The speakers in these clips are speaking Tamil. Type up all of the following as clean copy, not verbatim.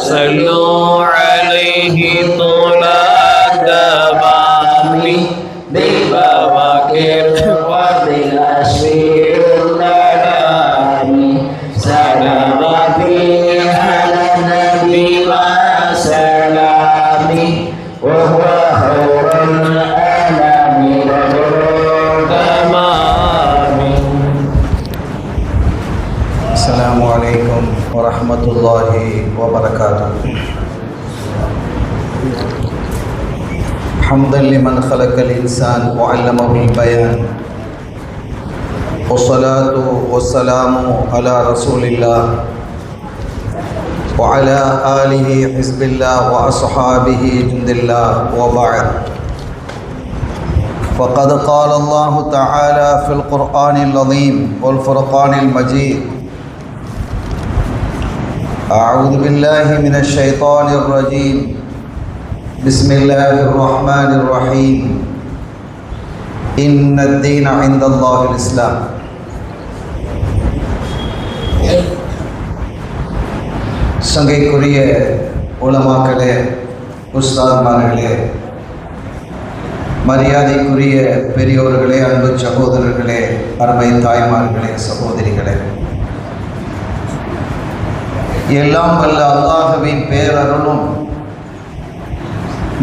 صلوا عليه طول الدمام بالبواكر وبالأشفير الكلام سلامتي على النبي وسلامي وهو خير الأنام بدر تمام. السلام عليكم ورحمة الله وبركاته. حمدا لمن خلق الإنسان وعلمه البيان، والصلاة والسلام على رسول الله وعلى آله حزب الله وأصحابه جند الله، وبعد. فقد قال الله تعالى في القرآن العظيم والفرقان المجيد: أعوذ بالله من الشيطان الرجيم، بسم الله الرحمن الرحيم، إن الدين عند الله الإسلام. சங்கைக்குரிய உலமாக்களே, உஸ்தாத்மார்களே, மரியாதைக்குரிய பெரியோர்களே, அன்பு சகோதரர்களே, அருமை தாய்மார்களே, சகோதரிகளே, எல்லாம் வல்ல அல்லாஹ்வின் பேரருளும்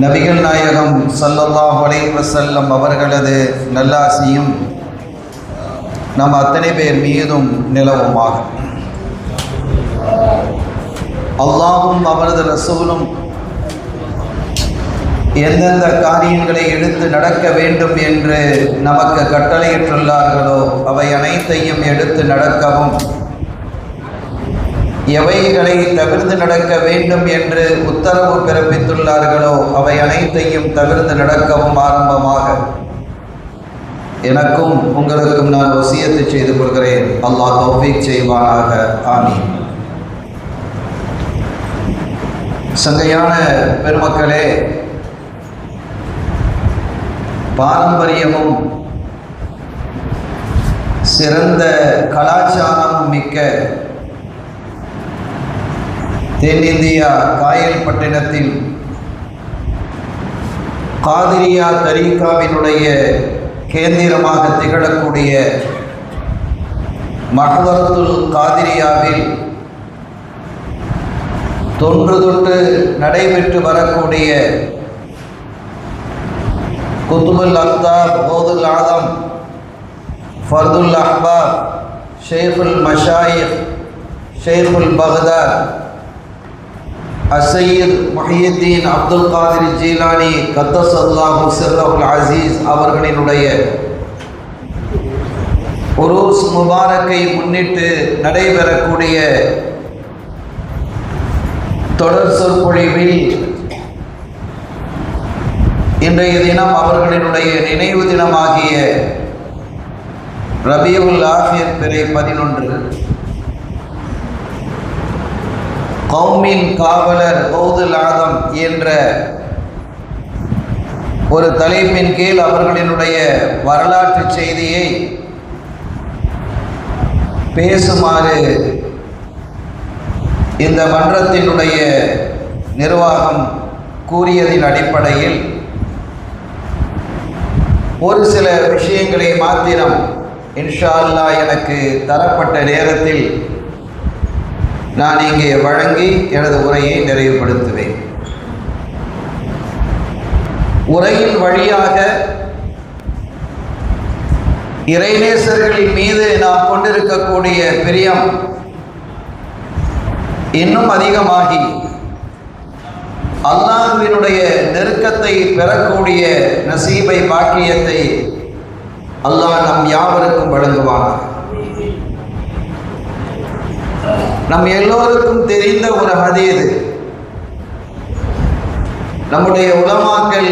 நபிகள் நாயகம் ஸல்லல்லாஹு அலைஹி வஸல்லம் அவர்களது நல்லாசியும் நம் அத்தனை பேர் மீதும் நிலவுமாக. அல்லாஹும் அவரது ரசூலும் எந்தெந்த காரியங்களை எடுத்து நடக்க வேண்டும் என்று நமக்கு கட்டளையிட்டுள்ளார்களோ அவை அனைத்தையும் எடுத்து நடக்கவும், எவைகளை தவிர்த்து நடக்க வேண்டும் என்று உத்தரவு பிறப்பித்துள்ளார்களோ அவை அனைத்தையும் தவிர்த்து நடக்கவும் ஆரம்பமாக எனக்கும் உங்களுக்கும் நான் வசியத்து செய்து கொள்கிறேன். அல்லாஹ் தௌஃபீக் செய்வானாக. ஆமீன். சங்கையான பெருமக்களே, பாரம்பரியமும் சிறந்த கலாச்சாரமும் மிக்க தென்னிந்தியா காயல்பட்டினத்தில் காதிரியா தரீகாவினுடைய கேந்திரமாக திகழக்கூடிய மஹதரத்துல் காதிரியாவில் தொன்று தொட்டு நடைபெற்று வரக்கூடிய குத்துபுல் அக்தாப், கௌதுல் ஆதம், ஃபர்துல் அஹ்பாப், ஷேகுல் மஷாயிக், ஷேகுல் பக்தாத், அஸ்ஸையீத் முஹியுத்தீன் அப்துல் காதிர் ஜீலானி கத்தஸல்லாஹு சிர்ரஹுல் அஸீஸ் அவர்களினுடைய உரூஸ் முபாரக்கை முன்னிட்டு நடைபெறக்கூடிய தொடர் சொற்பொழிவில் இன்றைய தினம் அவர்களினுடைய நினைவு தினமாகிய ரபியுல் ஆஹிர் பிறை 11 கௌமின் காவலர் கௌதுல் ஆதம் என்ற ஒரு தலைப்பின் கீழ் அவர்களினுடைய வரலாற்று செய்தியை பேசுமாறு இந்த மன்றத்தினுடைய நிர்வாகம் கூறியதின் அடிப்படையில் ஒரு சில விஷயங்களை மாத்திரம் இன்ஷா அல்லாஹ் எனக்கு தரப்பட்ட நேரத்தில் நான் இங்கே வழங்கி எனது உரையை நிறைவுபடுத்துவேன். உரையின் வழியாக இறைநேசர்களின் மீது நாம் கொண்டிருக்கக்கூடிய பிரியம் இன்னும் அதிகமாகி அல்லாஹ்வினுடைய நெருக்கத்தை பெறக்கூடிய நசீபை பாக்கியத்தை அல்லாஹ் நம் யாவருக்கும் வழங்குவானாக. நம் எல்லோருக்கும் தெரிந்த ஒரு ஹதீஸ், நம்முடைய உலமாக்கள்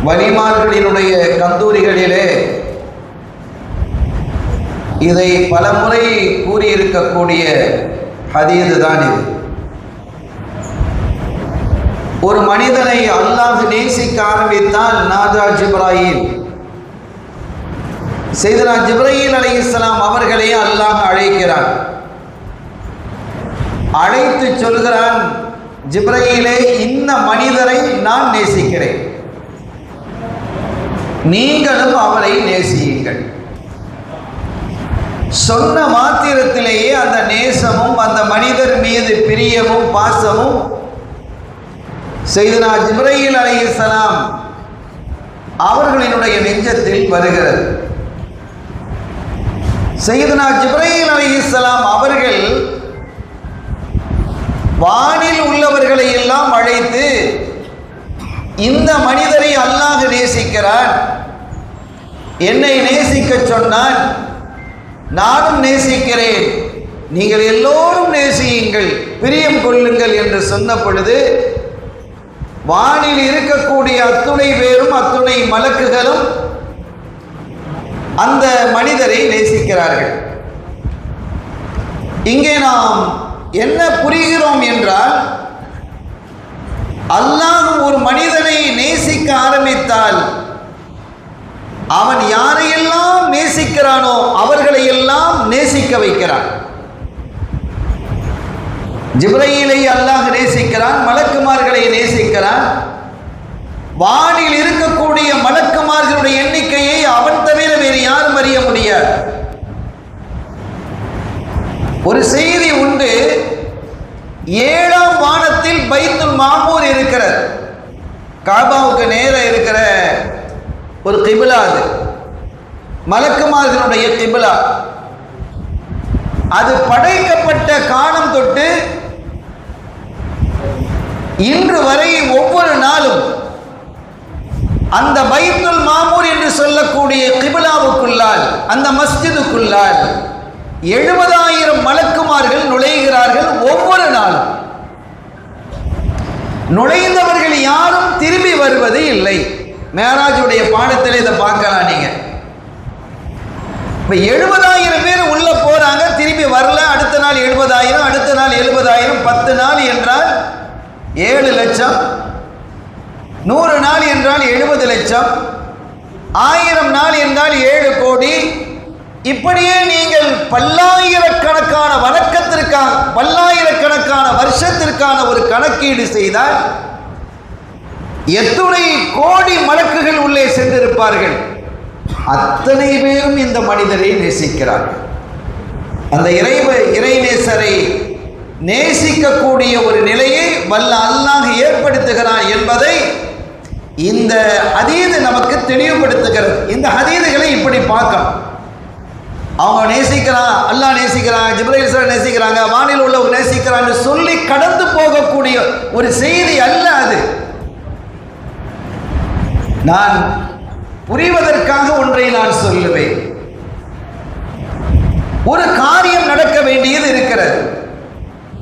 வலிமார்களினுடைய கந்தூரிகளிலே இதை பலமுறை கூறியிருக்கக்கூடிய ஹதீஸ் தான் இது. ஒரு மனிதனை அல்லாஹ் நேசிக்க ஆரம்பித்தால் நாதா ஜிப்ராயில், சையதுனா ஜிப்ராயில் அலைஹிஸ்ஸலாம் அவர்களை அல்லாஹ் அழைக்கிறான். அழைத்து சொல்கிறான், ஜிப்ராயிலே, இந்த மனிதரை நான் நேசிக்கிறேன், நீங்களும் அவரை நேசியுங்கள். சொன்ன மாத்திரத்திலேயே அந்த நேசமும் அந்த மனிதர் மீது பிரியமும் பாசமும் சையதுனா ஜிப்ராயில் அலைஹிஸ்ஸலாம் அவர்களினுடைய நெஞ்சத்தில் வருகிறது. சையதுனா ஜிப்ராயில் அலைஹிஸ்ஸலாம் அவர்கள் வானில் உள்ளவர்களை எல்லாம் அழைத்து, இந்த மனிதரை அல்லாஹ் நேசிக்கிறான், என்னை நேசிக்க சொன்னான், நானும் நேசிக்கிறேன், நீங்கள் எல்லோரும் நேசியுங்கள், பிரியம் கொள்ளுங்கள் என்று சொன்ன பொழுது வானில் இருக்கக்கூடிய அத்துணை பேரும் அத்துணை மலக்குகளும் அந்த மனிதரை நேசிக்கிறார்கள். இங்கே நாம் என்ன புரிகிறோம் என்றால், அல்லாஹ் ஒரு மனிதனை நேசிக்க ஆரம்பித்தால் அவன் யாரையெல்லாம் நேசிக்கிறானோ அவர்களை எல்லாம் நேசிக்க வைக்கிறான். ஜிப்ராயிலை அல்லாஹ் நேசிக்கிறான், மலக்குமார்களை நேசிக்கிறான். வானில் இருக்கக்கூடிய மலக்குமார்களுடைய எண்ணிக்கையை அவன் தவிர வேறு யாரும் அறிய முடியாது. ஒரு செய்தி உண்டு, 7ஆம் வானத்தில் பைத்துல் மாமூர் இருக்கிறது. காபாவுக்கு நேர இருக்கிற ஒரு கிபிலா, அது மலக்குமார்களுடைய கிபிலா. அது படைக்கப்பட்ட காலம் தொட்டு இன்று வரை ஒவ்வொரு நாளும் அந்த பைத்துல் மாமூர் என்று சொல்லக்கூடிய கிபிலாவுக்குள்ளால், அந்த மஸ்ஜிதுக்குள்ளால் 70,000 மலக்குமார்கள் நுழைகிறார்கள் ஒவ்வொரு நாளும். நுழைந்தவர்கள் யாரும் திரும்பி வருவது இல்லை. மேராஜுடைய பாடத்தில் இதை பார்க்கலாம் நீங்க. இப்ப 70,000 பேர் உள்ள போறாங்க, திரும்பி வரல. அடுத்த நாள் 70,000, அடுத்த நாள் 70,000, 10 நாள் என்றால் 7 லட்சம், 100 நாள் என்றால் 70 லட்சம், 1000 நாள் என்றால் 7 கோடி. இப்படியே நீங்கள் பல்லாயிரக்கணக்கான வணக்கத்திற்கான, பல்லாயிரக்கணக்கான வருஷத்திற்கான ஒரு கணக்கீடு செய்தால் எத்துணை கோடி மலக்குகள் உள்ளே சென்றிருப்பார்கள். அத்தனை பேரும் இந்த மனிதரை நேசிக்கிறார்கள். அந்த இறைநேசரை நேசிக்கக்கூடிய ஒரு நிலையை வல்ல அல்லாஹ் ஏற்படுத்துகிறான் என்பதை இந்த ஹதீஸ் நமக்கு தெளிவுபடுத்துகிறது. இந்த ஹதீஸ்களை இப்படி பார்க்கணும். அவங்க நேசிக்கிறான், அல்லாஹ் நேசிக்கிறான், ஜிப்ராயில் நேசிக்கிறாங்க, வானில் உள்ளவங்க நேசிக்கிறான்னு சொல்லி கடந்து போகக்கூடிய ஒரு செய்தி அல்ல அது. நான் புரிவதற்காக ஒன்றை நான் சொல்லுவேன். ஒரு காரியம் நடக்க வேண்டியது இருக்கிறது,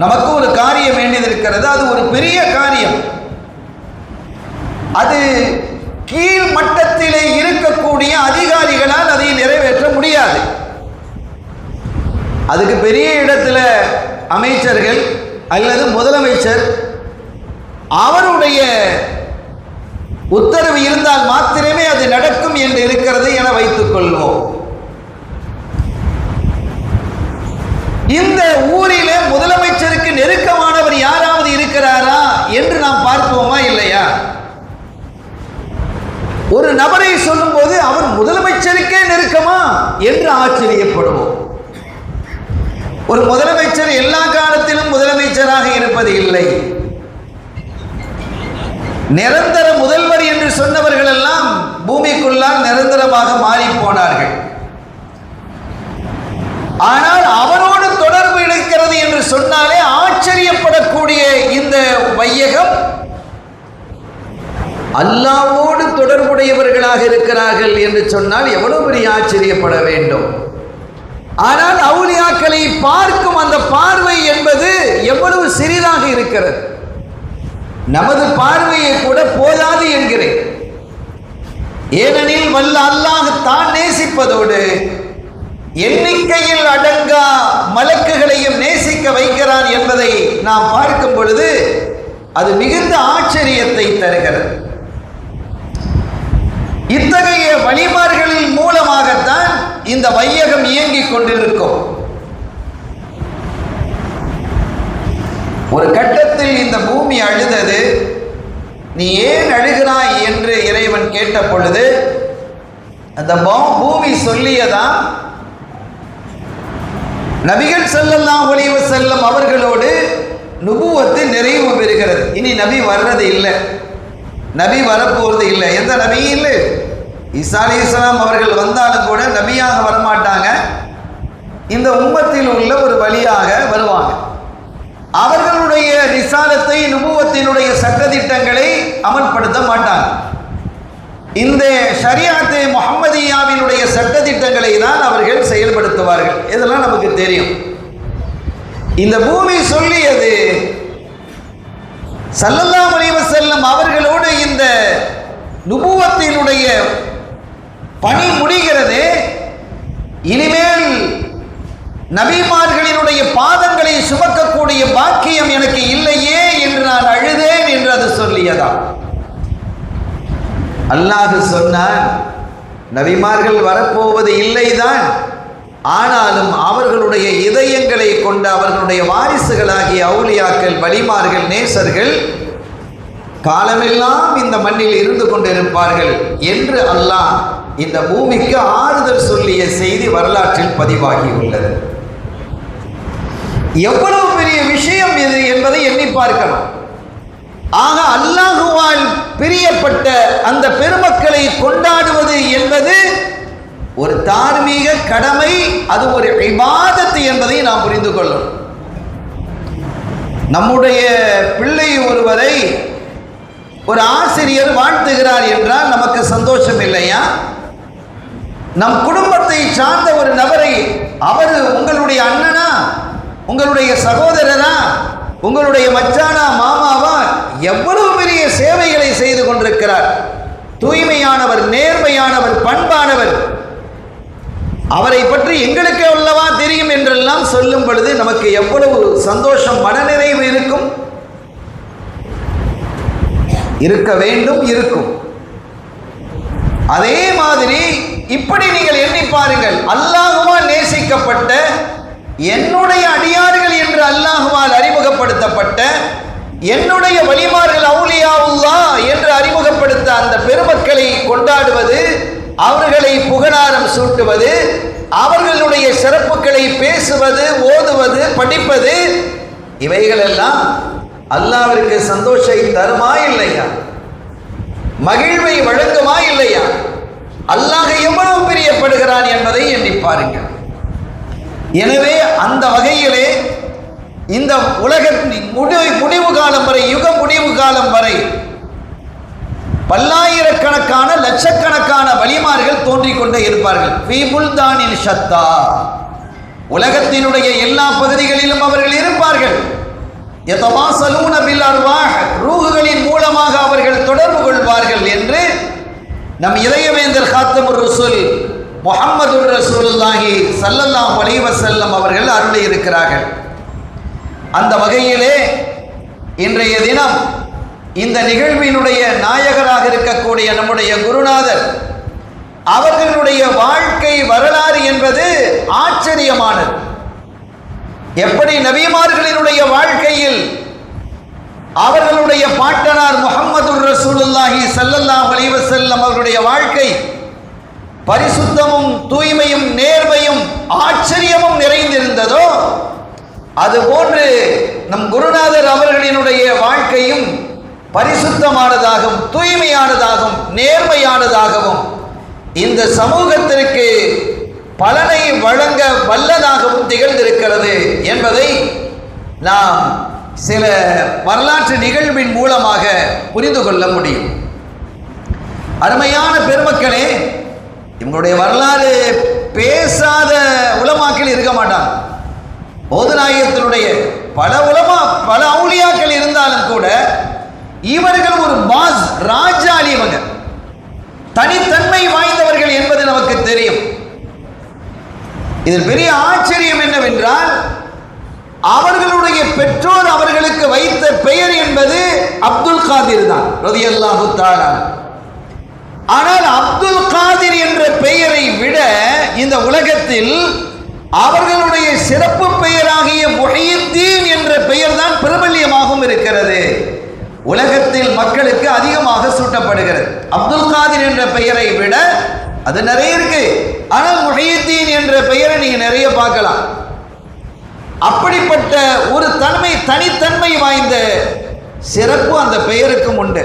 நமக்கு ஒரு காரியம் வேண்டியது இருக்கிறது. அது ஒரு பெரிய காரியம். அது கீழ் மட்டத்திலே இருக்கக்கூடிய அதிகாரிகளால் அதை நிறைவேற்ற முடியாது. அதுக்கு பெரிய இடத்துல அமைச்சர்கள் அல்லது முதலமைச்சர் அவருடைய உத்தரவு இருந்தால் மாத்திரமே அது நடக்கும் என்று இருக்கிறது என வைத்துக் கொள்வோம். இந்த ஊரிலே முதலமைச்சருக்கு நெருக்கமானவர் யாராவது இருக்கிறாரா என்று நாம் பார்ப்போமா இல்லையா? ஒரு நபரை சொல்லும் போது அவர் முதலமைச்சருக்கே நெருக்கமா என்று ஆச்சரியப்படுவோம். ஒரு முதலமைச்சர் எல்லா காலத்திலும் முதலமைச்சராக இருப்பது இல்லை. நிரந்தர முதல்வர் என்று சொன்னவர்கள் எல்லாம் பூமிக்குள்ளால் நிரந்தரமாக மாறி போனார்கள். ஆனால் அவரோடு தொடர்பு இருக்கிறது என்று சொன்னாலே ஆச்சரியப்படக்கூடிய இந்த வையகம் அல்லாஹ்வோடு தொடர்புடையவர்களாக இருக்கிறார்கள் என்று சொன்னால் எவ்வளவு பெரிய ஆச்சரியப்பட வேண்டும். ஆனால் அவுலியாக்களை பார்க்கும் அந்த பார்வை என்பது எவ்வளவு சிறிதாக இருக்கிறது. நமது பார்வையை கூட போதாது என்கிறேன். ஏனெனில் வல்ல அல்லாஹ் தான் நேசிப்பதோடு எண்ணிக்கையில் அடங்கா மலக்குகளையும் நேசிக்க வைக்கிறான் என்பதை நாம் பார்க்கும் பொழுது அது மிகுந்த ஆச்சரியத்தை தருகிறது. இத்தகைய வழிமார்களின் மூலமாகத்தான் இந்த வையகம் இயங்கிக் கொண்டிருக்கும். ஒரு கட்டத்தில் இந்த பூமி அழுதது. நீ ஏன் அழுகிறாய் என்று இறைவன் கேட்ட பொழுது அந்த பூமி சொல்லியதான் நபிகள் ஸல்லல்லாஹு அலைஹி வஸல்லம் அவர்களோடு நுபுவத்து நிறைவு பெறுகிறது. இனி நபி வர்றது இல்லை, நபி வரப்போறது இல்லை. எந்த நபியும் இல்லை. ஈசா அலைஹிஸ்ஸலாம் அவர்கள் வந்தாலும் கூட நபியாக வரமாட்டாங்க. இந்த உம்மத்தில் உள்ள ஒரு வழியாக வருவாங்க. அவர்களுடைய ரிசாலத்தை நுபுவத்தினுடைய சட்டதிட்டங்களை அமல்படுத்த மாட்டாங்க. இந்த ஷரியாத்தை முஹம்மதியாவினுடைய சட்டதிட்டங்களை தான் அவர்கள் செயல்படுத்துவார்கள். இதெல்லாம் நமக்கு தெரியும். இந்த பூமி சொல்லியது ஸல்லல்லாஹு அலைஹி வஸல்லம் அவர்களோடு இந்த நுபுவத்தினுடைய பணி முடிகிறது. இனிமேல் நபிமார்களினுடைய பாதங்களை சுமக்கக்கூடிய பாக்கியம் எனக்கு இல்லையே என்று நான் அழுதேன் என்று அது சொல்லியதா. அல்லாஹ் சொன்னான், நபிமார்கள் வரப்போவது இல்லைதான், ஆனாலும் அவர்களுடைய இதயங்களை கொண்ட அவர்களுடைய வாரிசுகளாகிய அவுலியாக்கள், வலிமார்கள், நேசர்கள் காலமெல்லாம் இந்த மண்ணில் இருந்து கொண்டிருப்பார்கள் என்று அல்லாஹ் இந்த பூமிக்கு ஆறுதல் சொல்லிய செய்தி வரலாற்றில் பதிவாகி உள்ளது. எவ்வளவு பெரிய விஷயம் இது என்பதை எண்ணி பார்க்கணும். ஆக அல்லாஹுவால் பிரியப்பட்ட அந்த பெருமக்களை கொண்டாடுவது என்பது ஒரு தார்மீக கடமை, அது ஒரு இபாதத் என்பதை நாம் புரிந்து கொள்ளணும். நம்முடைய பிள்ளை ஒருவரை ஒரு ஆசிரியர் வாழ்த்துகிறார் என்றால் நமக்கு சந்தோஷம் இல்லையா? நம் குடும்பத்தை சார்ந்த ஒரு நபரை, அவர் உங்களுடைய அண்ணனா, உங்களுடைய சகோதரனா, உங்களுடைய மச்சானா, மாமாவா, எவ்வளவு பெரிய சேவைகளை செய்து கொண்டிருக்கிறார், தூய்மையானவர், நேர்மையானவர், பண்பானவர், அவரை பற்றி எங்களுக்கு அல்லவா தெரியும் என்றெல்லாம் சொல்லும் பொழுது நமக்கு எவ்வளவு சந்தோஷம், மனநிறைவு இருக்கும். இருக்க வேண்டும், இருக்கும். அதே மாதிரி இப்படி நீங்கள் எண்ணி பாருங்கள். அல்லாஹுவால் நேசிக்கப்பட்ட, என்னுடைய அடியார்கள் என்று அல்லாஹுவால் அறிமுகப்படுத்தப்பட்ட, என்னுடைய வலிமார்கள் அவுலியாவுல்லாஹ் என்று அறிமுகப்படுத்த அந்த பெருமக்களை கொண்டாடுவது, அவர்களை புகழாரம் சூட்டுவது, அவர்களுடைய சிறப்புகளை பேசுவது, ஓதுவது, படிப்பது, இவைகளெல்லாம் அல்லாஹ்விற்கு சந்தோஷத்தை தருமா இல்லையா? மகிழ்வை வழங்குமா இல்லையா? அல்லாஹ் எவ்வளவு பிரியப்படுகிறான் என்பதை எண்ணி பாருங்கள். எனவே அந்த வகையிலே இந்த உலகத்தின் முடிவு காலம் வரை, யுக முடிவு காலம் வரை பல்லாயிரக்கணக்கான, லட்சக்கணக்கான வலிமார்கள் தோன்றிக் கொண்டே இருப்பார்கள். ஃபீ புல்தானின் ஷத்தா, உலகத்தினுடைய எல்லா பகுதிகளிலும் அவர்கள் இருப்பார்கள். யதவாஸலூன பில் அர்வாஹ், ரூஹுகளின் மூலமாக அவர்கள் தொடர்பு கொள்வார்கள் என்று நம் இதயவேந்தர் காத்தமுர் ரசூல் முஹம்மதுர் ரசூலுல்லாஹி ஸல்லல்லாஹு அலைஹி வஸல்லம் அவர்கள் அருளி இருக்கிறார்கள். அந்த வகையிலே இன்றைய தினம் இந்த நிகழ்வினுடைய நாயகராக இருக்கக்கூடிய நம்முடைய குருநாதர் அவர்களுடைய வாழ்க்கை வரலாறு என்பது ஆச்சரியமானது. எப்படி நபிமார்களினுடைய வாழ்க்கையில் அவர்களுடைய பாட்டனார் முஹம்மது ரசூலுல்லாஹி ஸல்லல்லாஹு அலைஹி வஸல்லம் அவருடைய வாழ்க்கை பரிசுத்தமும் தூய்மையும் நேர்மையும் ஆச்சரியமும் நிறைந்திருந்ததோ, அதுபோன்று நம் குருநாதர் அவர்களினுடைய வாழ்க்கையும் பரிசுத்தமானதாகவும் தூய்மையானதாகவும் நேர்மையானதாகவும் இந்த சமூகத்திற்கு பலனை வழங்க வல்லதாகவும் திகழ்ந்திருக்கிறது என்பதை நாம் சில வரலாற்று நிகழ்வின் மூலமாக புரிந்து கொள்ள முடியும். அருமையான பெருமக்களே, இவங்களுடைய வரலாறு பேசாத உலமாக்கள் இருக்க மாட்டாங்க. போதுநாயகத்தினுடைய பல அவுலியாக்கள் இருந்தாலும் கூட இவர்கள் ஒரு பாஸ், ராஜாளி, இவங்க தனித்தன்மை வாய்ந்தவர்கள் என்பது நமக்கு தெரியும். இதில் பெரிய ஆச்சரியம் என்னவென்றால், அவர்களுடைய பெற்றோர் அவர்களுக்கு வைத்த பெயர் என்பது அப்துல் காதிர் தான் ரலியல்லாஹு தஆலா. ஆனால் அப்துல் காதிர் என்ற பெயரை விட இந்த உலகத்தில் அவர்களுடைய சிறப்பு பெயராகிய முஹையத்தீன் என்ற பெயர் தான் பிரபல்யமாகவும் இருக்கிறது. உலகத்தில் மக்களுக்கு அதிகமாக சூட்டப்படுகிறது. அப்துல் காதிர் என்ற பெயரை விட அது நிறைய இருக்கு. ஆனால் முஹையத்தீன் என்ற பெயரை நீங்க நிறைய பார்க்கலாம். அப்படிப்பட்ட ஒரு தனித்தன்மை வாய்ந்த சிறப்பு அந்த பெயருக்கும் உண்டு.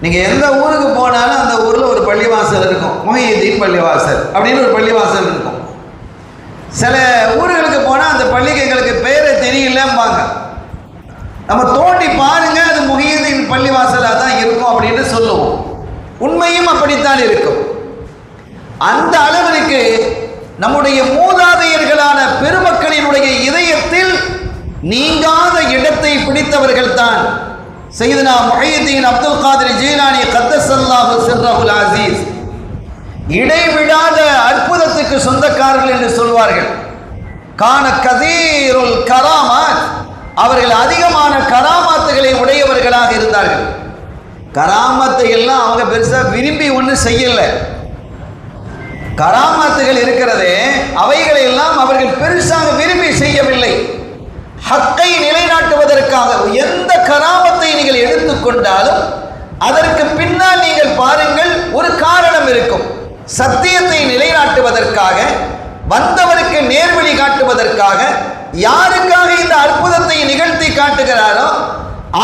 நீங்க எந்த ஊருக்கு போனாலும் அந்த ஊர்ல ஒரு பள்ளிவாசல் இருக்கும், முஹையத்தீன் பள்ளிவாசல் அப்படின்னு ஒரு பள்ளிவாசல் இருக்கும். சில ஊர்களுக்கு போனா அந்த பள்ளிக்கு எங்களுக்கு பெயரை தெரியலம்பாங்க. நம்ம தோண்டி பாருங்க, அது முஹையத்தீன் பள்ளிவாசலா தான் இருக்கும் அப்படின்னு சொல்லுவோம். உண்மையும் அப்படித்தான் இருக்கும். அந்த அளவிற்கு நம்முடைய மூதாதையர்களான பெருமக்களினுடைய இதயத்தில் நீங்காத இடத்தை பிடித்தவர்கள் தான் சையதுனா முஹையத்தீன் அப்துல் காதிர் ஜீலானி கத்தஸல்லாஹு சிர்ரஹுல் அஸீஸ். இடைவிடாத அற்புதத்துக்கு சொந்தக்காரர்கள் என்று சொல்வார்கள். கான கதீருல் கராமாத், அவர்கள் அதிகமான கராமாத்துகளை உடையவர்களாக இருந்தார்கள். கராமத்தை எல்லாம் அவங்க பெருசா விரும்பி ஒன்றும் செய்யல. கராமத்துகள் இருக்கிறதே, அவைகளை எல்லாம் அவர்கள் பெருசாக விரும்பி செய்யவில்லை. ஹக்கை நிலைநாட்டுவதற்காக எந்த கராமத்தை நீங்கள் எடுத்துக்கொண்டாலும் அதற்கு பின்னால் நீங்கள் பாருங்கள், ஒரு காரணம் இருக்கும். சத்தியத்தை நிலைநாட்டுவதற்காக, வந்தவருக்கு நேர்வழி காட்டுவதற்காக, யாருக்காக இந்த அற்புதத்தை நிகழ்த்தி காட்டுகிறாரோ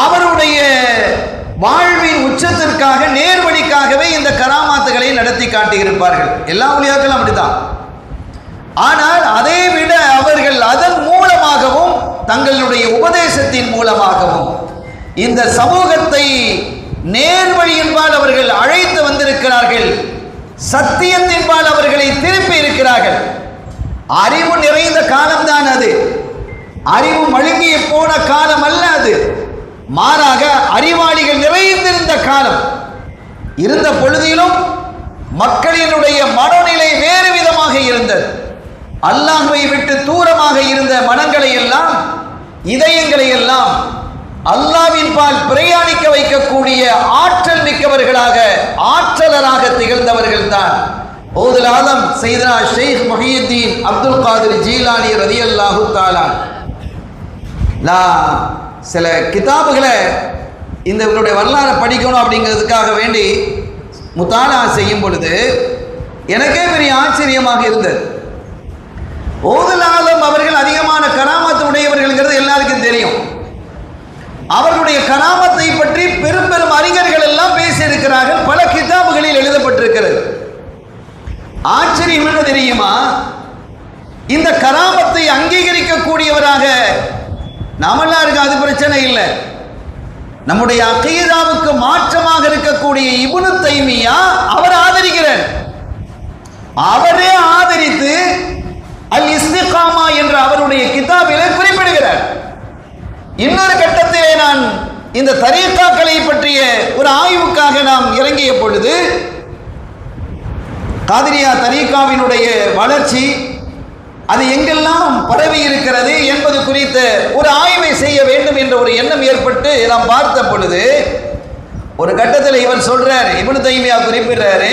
அவருடைய வாழ்வின் உச்சத்திற்காக, நேர்வழிக்காகவே இந்த கராமாத்துகளை நடத்தி காட்டியிருப்பார்கள். எல்லா ஊழியர்களும் அப்படித்தான். ஆனால் அதை விட அவர்கள் அதன் மூலமாகவும் தங்களுடைய உபதேசத்தின் மூலமாகவும் இந்த சமூகத்தை நேர்வழியின்பால் அவர்கள் அழைத்து வந்திருக்கிறார்கள். சத்தியத்தின்பால் அவர்களை திருப்பி இருக்கிறார்கள். அறிவு நிறைந்த காலம்தான் அது. அறிவு மழுங்கி போன காலம் அல்ல அது. மாறாக அறிவாளிகள் நிறைந்திருந்த காலம். இருந்த பொழுதிலும் மக்களினுடைய மனநிலை வேறு விதமாக இருந்தது. அல்லாஹ்வை விட்டு தூரமாக இருந்த மனங்களை எல்லாம், இதயங்களை எல்லாம் அல்லாஹ்வின் பால் பிரயாணிக்க வைக்கக்கூடிய ஆற்றல் மிக்கவர்களாக, ஆற்றலராக திகழ்ந்தவர்கள் தான் ஓதுல் ஆலம் சையதுனா ஷேக் முஹையத்தீன் அப்துல் காதிர் ஜீலானி ரலியல்லாஹு தஆலா. நான் சில கிதாபுகளை இந்த இவருடைய வரலாறை படிக்கணும் அப்படிங்கிறதுக்காக வேண்டி முத்தாலா செய்யும் பொழுது எனக்கே பெரிய ஆச்சரியமாக இருந்தது. ஓதுல் ஆலம் அவர்கள் அதிகமான கராமத்து உடையவர்கள்ங்கிறது எல்லாருக்கும் தெரியும். அவர்களுடைய கராமத்தை பற்றி பெரும் பெரும் அறிஞர்கள் எல்லாம் பேசியிருக்கிறார்கள். பல கிதாபுகளில் எழுதப்பட்டிருக்கிறது. ஆச்சரியம் என்ன தெரியுமா? இந்த கராமத்தை அங்கீகரிக்கக்கூடியவராக நாமெல்லாம் இருக்க, அது பிரச்சனை இல்லை. நம்முடைய அகீதாவுக்கு மாற்றமாக இருக்கக்கூடிய இப்னு தைமியா அவர் ஆதரிக்கிறார். அவரே ஆதரித்து அல் இஸ்திகாமா என்ற அவருடைய கிதாபிலே குறிப்பிடுகிறார். இன்னொரு கட்டத்திலே நான் இந்த தரீகாக்களை பற்றிய ஒரு ஆய்வுக்காக நாம் இறங்கிய பொழுது காதிரியா தரீகாவினுடைய வளர்ச்சி, அது எங்கெல்லாம் பரவி இருக்கிறது என்பது குறித்த ஒரு ஆய்வை செய்ய வேண்டும் என்ற ஒரு எண்ணம் ஏற்பட்டு நாம் பார்த்த பொழுது ஒரு கட்டத்தில் இவர் சொல்றாரு, இப்னு தைமியா குறிப்பிடுறாரு,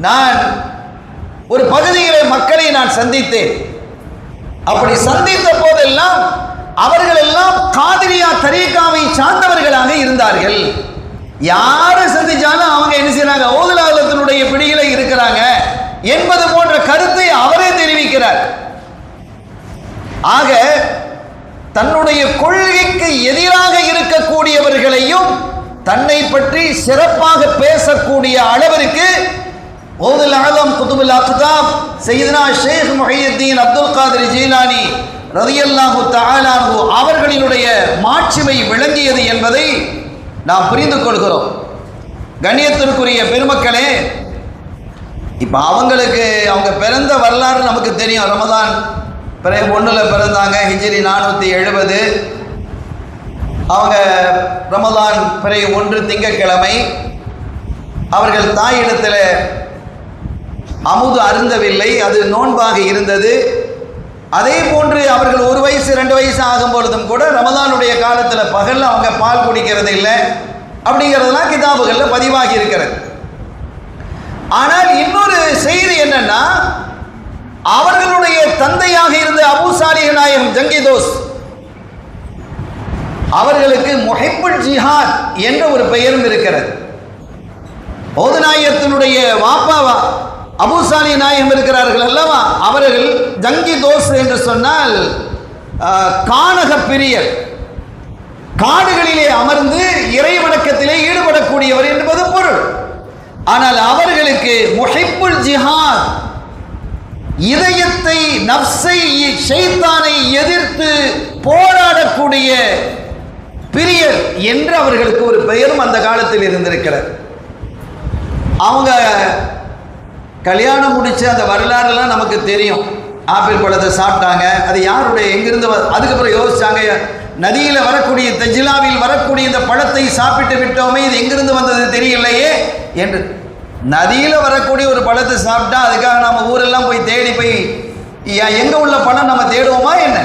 நான் ஒரு பகுதியிலே மக்களை நான் சந்தித்தேன். அப்படி சந்தித்த போதெல்லாம் அவர்கள் எல்லாம் காதிரியா தரீகாவை சார்ந்தவர்களாக இருந்தார்கள். யாரை சந்திச்சாலும் அவங்க என்ன செய்யறாங்க, ஓதுலாலத்தினுடைய பிடியில இருக்கிறாங்க என்பது போன்ற கருத்தை அவரே தெரிவிக்கிறார். ஆக தன்னுடைய கொள்கைக்கு எதிராக இருக்கக்கூடியவர்களையும் தன்னை பற்றி சிறப்பாக பேசக்கூடிய அளவிற்கு ஓதுல் ஆலம் குதுபுல் அக்தாப் சையதுனா ஷேக் முஹையுத்தீன் அப்துல் காதிர் ஜீலானி ரலியல்லாஹு தஆலா அன்ஹு அவர்களினுடைய மாட்சிமை விளங்கியது என்பதை நாம் புரிந்து கொள்கிறோம். கண்ணியத்திற்குரிய பெருமக்களே, இப்போ அவங்களுக்கு அவங்க பிறந்த வரலாறு நமக்கு தெரியும். ரமதான் பிறகு 1 பிறந்தாங்க, ஹிஜ்ரி 470. அவங்க ரமதான் பிறகு 1 திங்கட்கிழமை அவர்கள் தாயிடத்தில் அமுது அருந்தவில்லை, அது நோன்பாக இருந்தது. அதே போன்று அவர்கள் 1 வயசு 2 வயசு ஆகும் பொழுதும் கூட ரமதானுடைய காலத்தில் பகலில் அவங்க பால் குடிக்கிறது இல்லை அப்படிங்கிறதுலாம் கிதாபுகளில் பதிவாகி இருக்கிறது. ஆனால் இன்னொரு செய்தி என்னன்னா, அவர்களுடைய தந்தையாக இருந்த அபூ சாலிஹ் நாயகம் ஜங்கிதோஸ் அவர்களுக்கு முஹிப்புல் ஜிஹாத் என்ற ஒரு பெயரும் இருக்கிறது. ஓதுநாயகத்தினுடைய வாப்பாவா அபூ சாலிஹ் நாயகம் இருக்கிறார்கள் அல்லவா, அவர்கள் ஜங்கிதோஸ் என்று சொன்னால் கானக பிரியர், காடுகளிலே அமர்ந்து இறை வணக்கத்திலே ஈடுபடக்கூடியவர் என்பது பொருள். ஆனால் அவர்களுக்கு முஹிப்புல் ஜிஹாத், இதயத்தை நஃப்ஸை ஷைத்தானை எதிர்த்து போராடக்கூடிய பிரியர் என்று அவர்களுக்கு ஒரு பெயரும் அந்த காலத்தில் இருந்திருக்கிறது. அவங்க கல்யாணம் முடிச்ச அந்த வரலாறுலாம் நமக்கு தெரியும். ஆப்பிள் பழத்தை சாப்பிட்டாங்க, அது யாருடைய எங்கிருந்து அதுக்கப்புறம் யோசிச்சாங்க, நதியில் வரக்கூடிய தஜ்லாவில் வரக்கூடிய இந்த பழத்தை சாப்பிட்டு விட்டோமே, இது எங்கிருந்து வந்தது தெரியலையே என்று. நதியில் வரக்கூடிய ஒரு பழத்தை சாப்பிட்டா அதுக்காக நம்ம ஊரெல்லாம் போய் தேடி போய் எங்கே உள்ள பழம் நம்ம தேடுவோமா என்ன?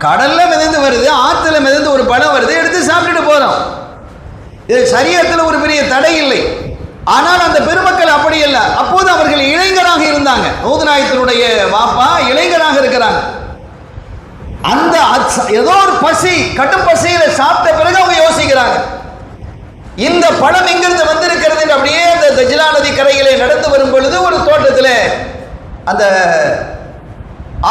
கடலில் மிதந்து வருது, ஆற்றுல மிதந்து ஒரு பழம் வருது, எடுத்து சாப்பிட்டுட்டு போகிறோம். இது சரியத்தில் ஒரு பெரிய தடை இல்லை. ஆனால் அந்த பெருமக்கள் அப்படி இல்லை. அப்போது அவர்கள் இளைஞராக இருந்தாங்க. ஓதுநாயகத்தினுடைய வாப்பா இளைஞராக இருக்கிறாங்க. அந்த ஏதோ ஒரு பசி, கடும் பசியில சாப்பிட்ட பிறகு அவங்க யோசிக்கிறாங்க, இந்த பழம் எங்கிருந்து வந்திருக்கிறது என்று. அப்படியே அந்த தஜ்லா நதி கரையிலே நடந்து வரும் பொழுது ஒரு தோட்டத்தில் அந்த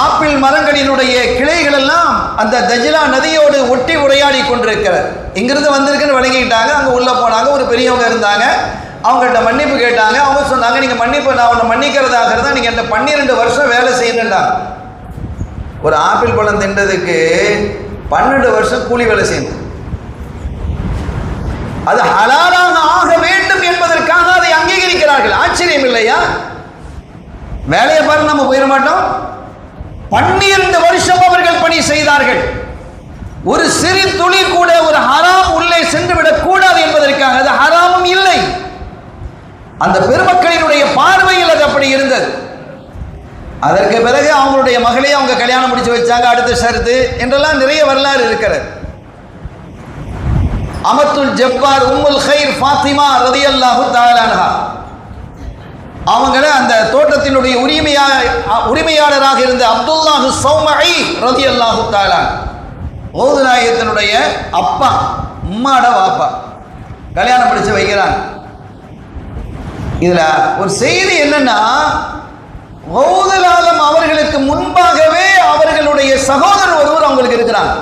ஆப்பிள் மரங்களினுடைய கிளைகள் எல்லாம் அந்த தஜ்லா நதியோடு ஒட்டி உரையாடி கொண்டிருக்கிறது. எங்கிருந்து வந்திருக்குன்னு வழங்கிட்டாங்க. அங்கே உள்ள போனாங்க, ஒரு பெரியவங்க இருந்தாங்க, அவங்கள்ட்ட மன்னிப்பு கேட்டாங்க. அவங்க சொன்னாங்க, நீங்கள் மன்னிப்பு, நான் உன்னை மன்னிக்கிறதாக இருந்தால் நீங்கள் என்கிட்ட 12 வருஷம் வேலை செய்யணுண்டாங்க. ஒரு ஆப்பிள் பழம் தின்றதுக்கு 12 வருஷம் கூலி வேலை செய்யணும். அது ஹலாலாக ஆக வேண்டும் என்பதற்காக அதை அங்கீகரிக்கிறார்கள். ஆச்சரியம் இல்லையா? வேலையை பாரு, நம்ம போயிட மாட்டோம். 12 வருஷம் அவர்கள் பணி செய்தார்கள். ஒரு சிறு துளி கூட ஒரு ஹராம் உள்ளே சென்று விடக் கூடாது என்பதற்காக. அது ஹராமும் இல்லை, அந்த பெருமக்களினுடைய பார்வையில் அது அப்படி இருந்தது. அதற்கு பிறகு அவங்களுடைய மகளை அவங்க கல்யாணம் முடிச்சு வச்சாங்க, அடுத்த ஷரத்து என்றெல்லாம் நிறைய வரலாறு இருக்கிறது. அமத்துல் ஜப்பார் உம்முல் கைர் ஃபாத்திமா ரலியல்லாஹு தஆலா அன்ஹா அவங்கள அந்த தோட்டத்தினுடைய உரிமையாளராக இருந்த அப்துல்லாஹு ஸௌமஇ ரலியல்லாஹு தஆலா ஓதுநாயகத்தினுடைய அப்பா, உம்மாட வாப்பா கல்யாணம் முடிச்சு வைக்கிறாங்க. இதுல ஒரு செய்தி என்னன்னா, ஓதுல் ஆலம் அவர்களுக்கு முன்பாகவே அவர்களுடைய சகோதரர் ஒருவர் அவங்களுக்கு இருக்கிறாங்க.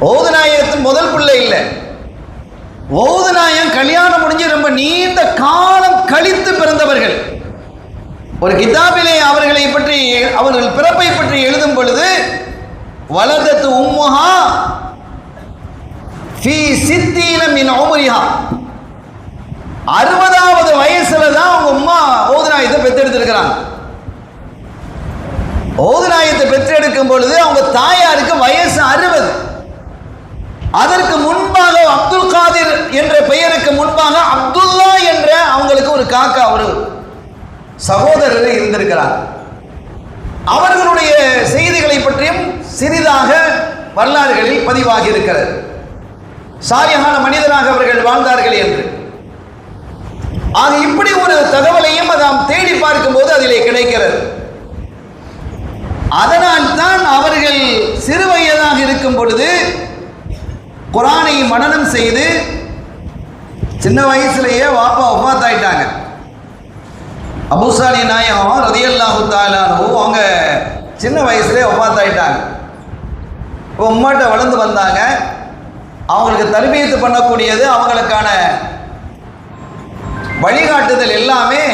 ஓதுநாயகத்தின் முதல் பிள்ளை இல்லை. ஓதுநாயகம் கல்யாணம் முடிஞ்சு ரொம்ப நீண்ட காலம் கழித்து பிறந்தவர்கள். ஒரு கிதாபிலே அவர்களை பற்றி, அவர்கள் பிறப்பை பற்றி எழுதும் பொழுது, வலதத்து உம்முஹா ஃபீ சித்தீன மின் உம்ரிஹா, 60வது வயசுல தான் அவங்க அம்மா ஓதுநாயகத்தை பெற்றெடுத்திருக்கிறாங்க. ஓதுநாயகத்தை பெற்றெடுக்கும் பொழுது அவங்க தாயாருக்கு வயசு 60. அதற்கு முன்பாக அப்துல் காதிர் என்ற பெயருக்கு முன்பாக அப்துல்லா என்ற அவங்களுக்கு ஒரு காக்கா, ஒரு சகோதரர் இருந்திருக்கிறார். அவர்களுடைய செய்திகளை பற்றியும் சிறிதாக வரலாறுகளில் பதிவாகி இருக்கிறது. சாலிஹான மனிதராக அவர்கள் வாழ்ந்தார்கள் என்று. ஆக இப்படி ஒரு தகவலையும் நாம் தேடி பார்க்கும்போது அதிலே கிடைக்கிறது. அதனால் தான் அவர்கள் சிறு வயதாக இருக்கும் பொழுது குர்ஆனை மனனம் செய்து சின்ன வயசுலேயே வாப்பா வஃபாத்தாயிட்டாங்க. அபூ சாலிஹ் நாயகம் ரலியல்லாஹு தஆலா அன்ஹு அவங்க சின்ன வயசுலேயே வஃபாத்தாயிட்டாங்க. உம்மாட்ட வளர்ந்து வந்தாங்க. அவங்களுக்கு தர்பியத்து பண்ணக்கூடியது, அவங்களுக்கான வழிகாட்டுதல் எல்லாமே